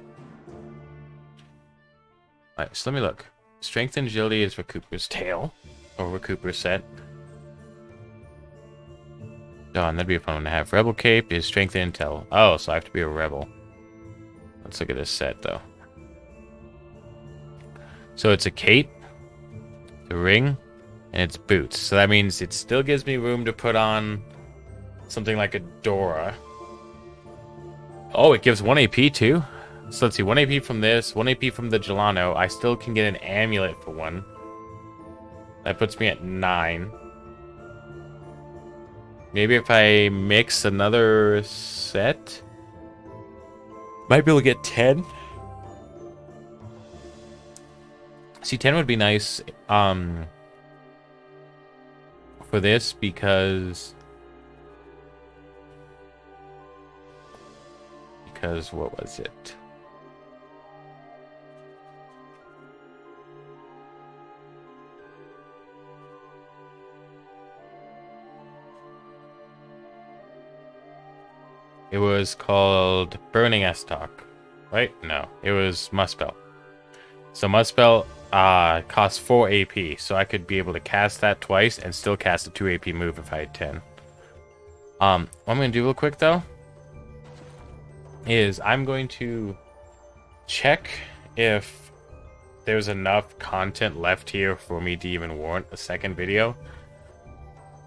Speaker 1: Alright, so let me look. Strength and agility is Raccooper's tail. Or Raccooper's set. Oh, and that'd be a fun one to have. Rebel Cape is strength and intel. Oh, so I have to be a rebel. Let's look at this set, though. So it's a cape, the ring, and it's boots. So that means it still gives me room to put on something like a Dora. Oh, it gives 1 AP too? So let's see, 1 AP from this, 1 AP from the Gelano. I still can get an amulet for 1. That puts me at 9. Maybe if I mix another set, might be able to get 10. See, 10 would be nice for this because what was it? It was called Burning Estok, right? No, it was Muspel. So Muspel costs 4 AP, so I could be able to cast that twice and still cast a 2 AP move if I had 10. What I'm going to do real quick, though, is I'm going to check if there's enough content left here for me to even warrant a second video.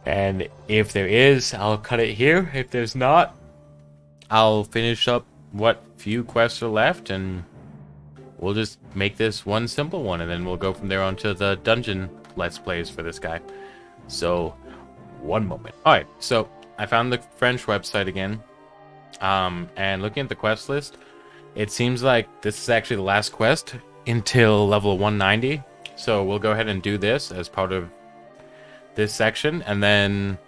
Speaker 1: And if there is, I'll cut it here. If there's not, I'll finish up what few quests are left and we'll just make this one simple one, and then we'll go from there on to the dungeon let's plays for this guy. So, one moment. Alright, so I found the French website again. And looking at the quest list, it seems like this is actually the last quest until level 190. So we'll go ahead and do this as part of this section, and then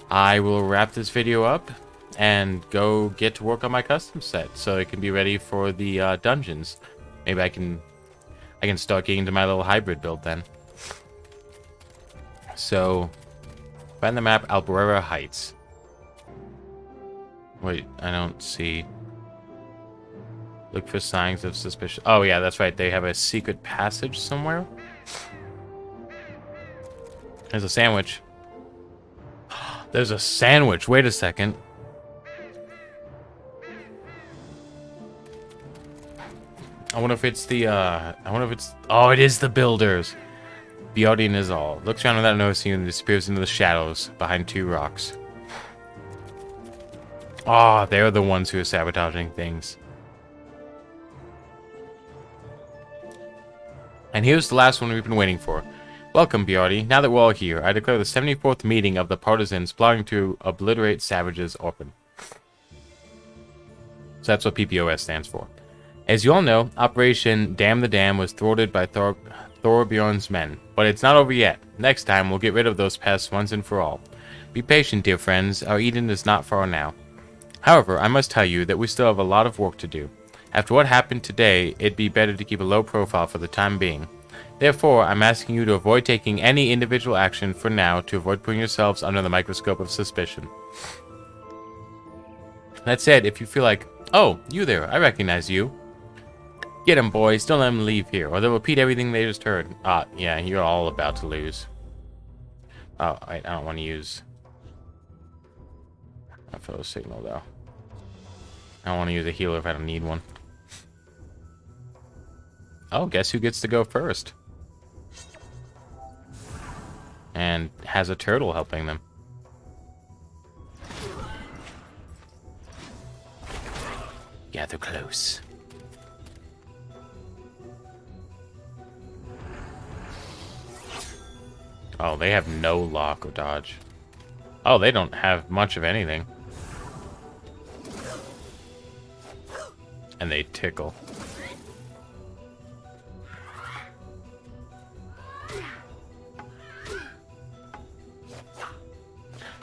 Speaker 1: I will wrap this video up and go get to work on my custom set so it can be ready for the dungeons. Maybe I can start getting into my little hybrid build then. So, find the map Albuera Heights. Wait, I don't see. Look for signs of suspicion. Oh yeah, that's right. They have a secret passage somewhere. There's a sandwich. There's a sandwich. Wait a second. I wonder if it's the, oh, it is the builders. Bjorn is all. Looks around without noticing and disappears into the shadows behind two rocks. Oh, they're the ones who are sabotaging things. And here's the last one we've been waiting for. Welcome, Bjorn. Now that we're all here, I declare the 74th meeting of the partisans plotting to obliterate savages open. So that's what P.P.O.S stands for. As you all know, Operation Dam the Dam was thwarted by Thorbjorn's men, but it's not over yet. Next time, we'll get rid of those pests once and for all. Be patient, dear friends. Our Eden is not far now. However, I must tell you that we still have a lot of work to do. After what happened today, it'd be better to keep a low profile for the time being. Therefore, I'm asking you to avoid taking any individual action for now to avoid putting yourselves under the microscope of suspicion. That said, if you feel like, oh, you there, I recognize you. Get him, boys. Don't let him leave here, or they'll repeat everything they just heard. Yeah, you're all about to lose. Oh, I don't want to use a photo signal, though. I don't want to use a healer if I don't need one. Oh, guess who gets to go first? And has a turtle helping them. Gather close. Oh, they have no lock or dodge. Oh, they don't have much of anything. And they tickle.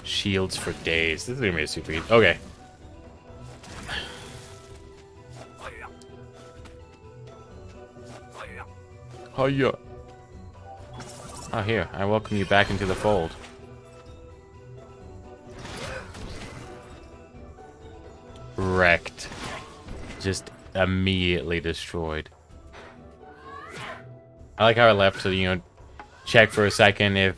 Speaker 1: Shields for days. This is gonna be a super easy. Okay. Oh yeah. Oh, here. I welcome you back into the fold. Wrecked. Just immediately destroyed. I like how I left to, you know, check for a second if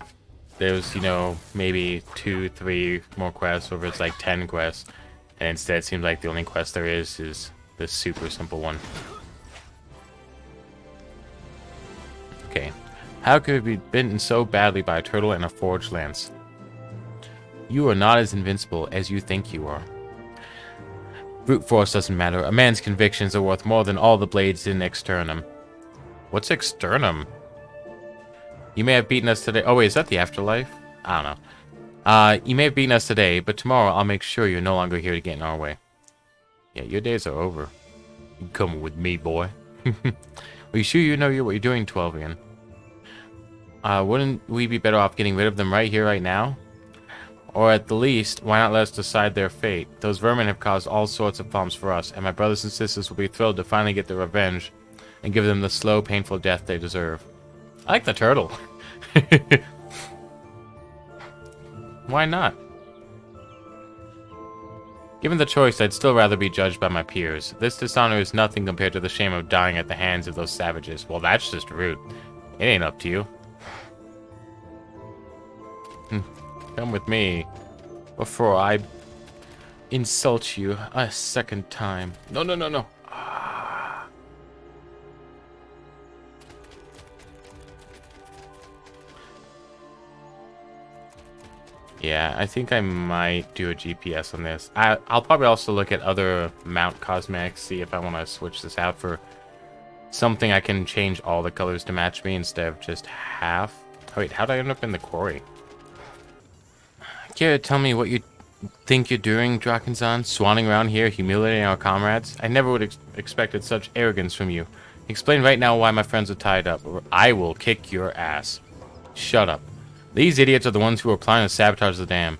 Speaker 1: there's, you know, maybe 2, 3 more quests, or if it's like 10 quests. And instead, it seems like the only quest there is this super simple one. Okay. How could we be bitten so badly by a turtle and a forged lance? You are not as invincible as you think you are. Brute force doesn't matter. A man's convictions are worth more than all the blades in externum. What's externum? You may have beaten us today. Oh, wait, is that the afterlife? I don't know. You may have beaten us today, but tomorrow I'll make sure you're no longer here to get in our way. Yeah, your days are over. You come with me, boy. Are you sure you know what you're doing, 12ian? Wouldn't we be better off getting rid of them right here, right now? Or at the least, why not let us decide their fate? Those vermin have caused all sorts of problems for us, and my brothers and sisters will be thrilled to finally get their revenge and give them the slow, painful death they deserve. I like the turtle. Why not? Given the choice, I'd still rather be judged by my peers. This dishonor is nothing compared to the shame of dying at the hands of those savages. Well, that's just rude. It ain't up to you. Come with me before I insult you a second time. No, no, no, no. Yeah, I think I might do a GPS on this. I'll probably also look at other mount cosmetics, see if I want to switch this out for something I can change all the colors to match me instead of just half. Oh, wait, how did I end up in the quarry? Care to tell me what you think you're doing, Drachenzahn? Swanning around here, humiliating our comrades? I never would have expected such arrogance from you. Explain right now why my friends are tied up, or I will kick your ass. Shut up. These idiots are the ones who are planning to sabotage the dam.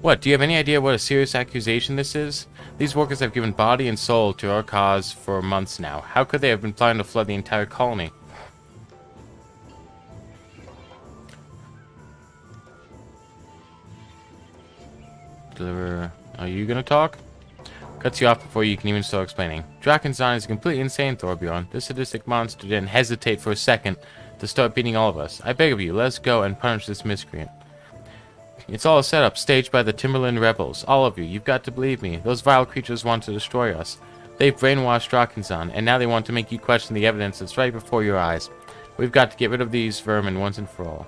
Speaker 1: What, do you have any idea what a serious accusation this is? These workers have given body and soul to our cause for months now. How could they have been planning to flood the entire colony? Deliver. Are you gonna talk? Cuts you off before you can even start explaining. Drachenzahn is completely insane, Thorbjorn. This sadistic monster didn't hesitate for a second to start beating all of us. I beg of you, let's go and punish this miscreant. It's all a setup, staged by the Timberland rebels. All of you, you've got to believe me. Those vile creatures want to destroy us. They've brainwashed Drachenzahn, and now they want to make you question the evidence that's right before your eyes. We've got to get rid of these vermin once and for all.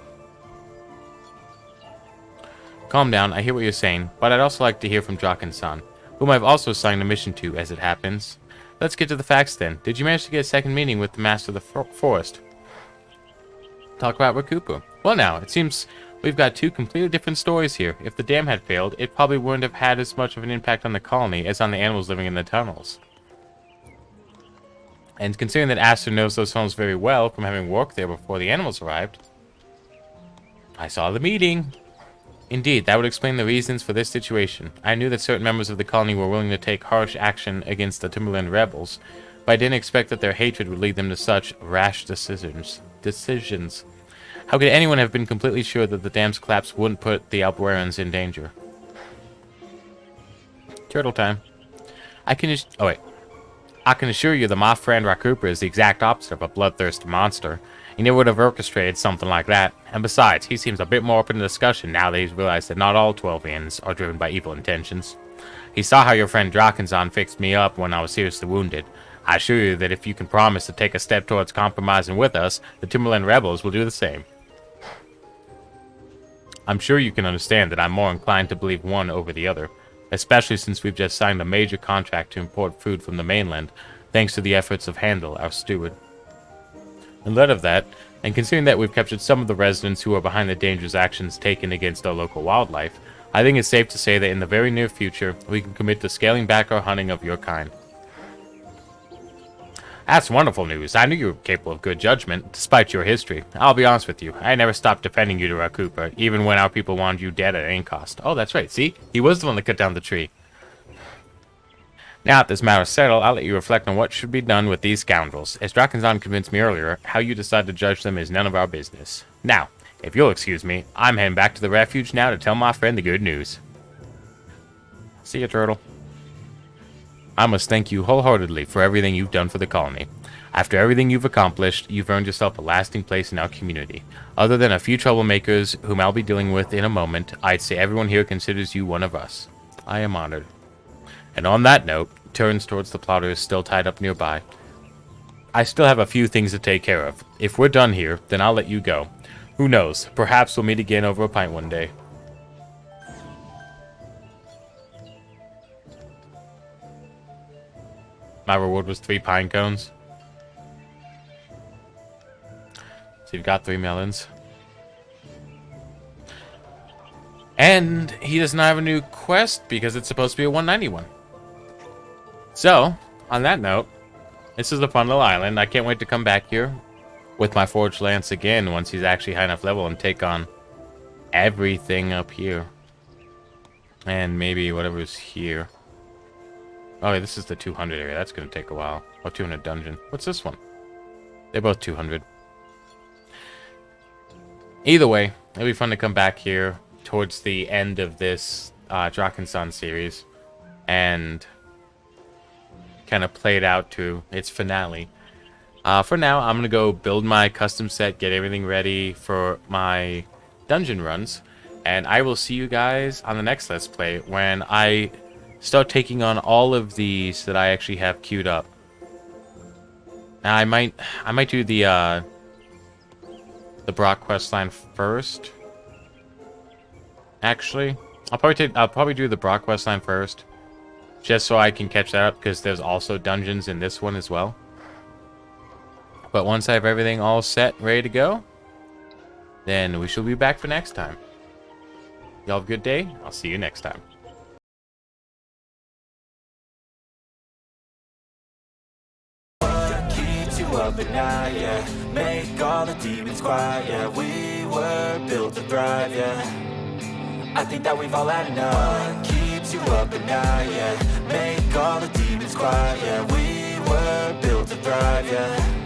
Speaker 1: Calm down, I hear what you're saying, but I'd also like to hear from Drachenzahn, whom I've also assigned a mission to, as it happens. Let's get to the facts then. Did you manage to get a second meeting with the Master of the Forest? Talk about Raccooper. Well now, it seems we've got two completely different stories here. If the dam had failed, it probably wouldn't have had as much of an impact on the colony as on the animals living in the tunnels. And considering that Aster knows those tunnels very well from having worked there before the animals arrived, I saw the meeting. Indeed, that would explain the reasons for this situation. I knew that certain members of the colony were willing to take harsh action against the Timberland rebels, but I didn't expect that their hatred would lead them to such rash decisions. How could anyone have been completely sure that the dam's collapse wouldn't put the Albuerans in danger? Turtle time. I can assure you that my friend Raccooper is the exact opposite of a bloodthirsty monster. He never would have orchestrated something like that. And besides, he seems a bit more open to discussion now that he's realized that not all 12ians are driven by evil intentions. He saw how your friend Drachenzahn fixed me up when I was seriously wounded. I assure you that if you can promise to take a step towards compromising with us, the Timberland rebels will do the same. I'm sure you can understand that I'm more inclined to believe one over the other, especially since we've just signed a major contract to import food from the mainland, thanks to the efforts of Handel, our steward. In light of that, and considering that we've captured some of the residents who are behind the dangerous actions taken against our local wildlife, I think it's safe to say that in the very near future, we can commit to scaling back our hunting of your kind. That's wonderful news. I knew you were capable of good judgment, despite your history. I'll be honest with you, I never stopped defending you to Raccooper, even when our people wanted you dead at any cost. Oh, that's right, see? He was the one that cut down the tree. Now that this matter is settled, I'll let you reflect on what should be done with these scoundrels. As Drachenzahn convinced me earlier, how you decide to judge them is none of our business. Now, if you'll excuse me, I'm heading back to the refuge now to tell my friend the good news. See you, Turtle. I must thank you wholeheartedly for everything you've done for the colony. After everything you've accomplished, you've earned yourself a lasting place in our community. Other than a few troublemakers whom I'll be dealing with in a moment, I'd say everyone here considers you one of us. I am honored. And on that note, turns towards the plotters still tied up nearby. I still have a few things to take care of. If we're done here, then I'll let you go. Who knows, perhaps we'll meet again over a pint one day. My reward was 3 pine cones. So you've got 3 melons. And he does not have a new quest because it's supposed to be a 191. So, on that note, this is a fun little island. I can't wait to come back here with my Forgelance again once he's actually high enough level and take on everything up here. And maybe whatever's here. Oh, yeah, this is the 200 area. That's going to take a while. Oh, 200 dungeon. What's this one? They're both 200. Either way, it'll be fun to come back here towards the end of this Drachenzahn series and kind of play it out to its finale. For now, I'm going to go build my custom set, get everything ready for my dungeon runs, and I will see you guys on the next Let's Play when I start taking on all of these that I actually have queued up. Now, I might do the Brock quest line first. Actually, I'll probably do the Brock quest line first, just so I can catch that up because there's also dungeons in this one as well. But once I have everything all set, ready to go, then we shall be back for next time. Y'all have a good day. I'll see you next time.
Speaker 2: Keeps you up at night, yeah. Make all the demons quiet, yeah. We were built to thrive, yeah. I think that we've all had enough. Keeps you up at night, yeah. Make all the demons quiet, yeah. We were built to thrive, yeah.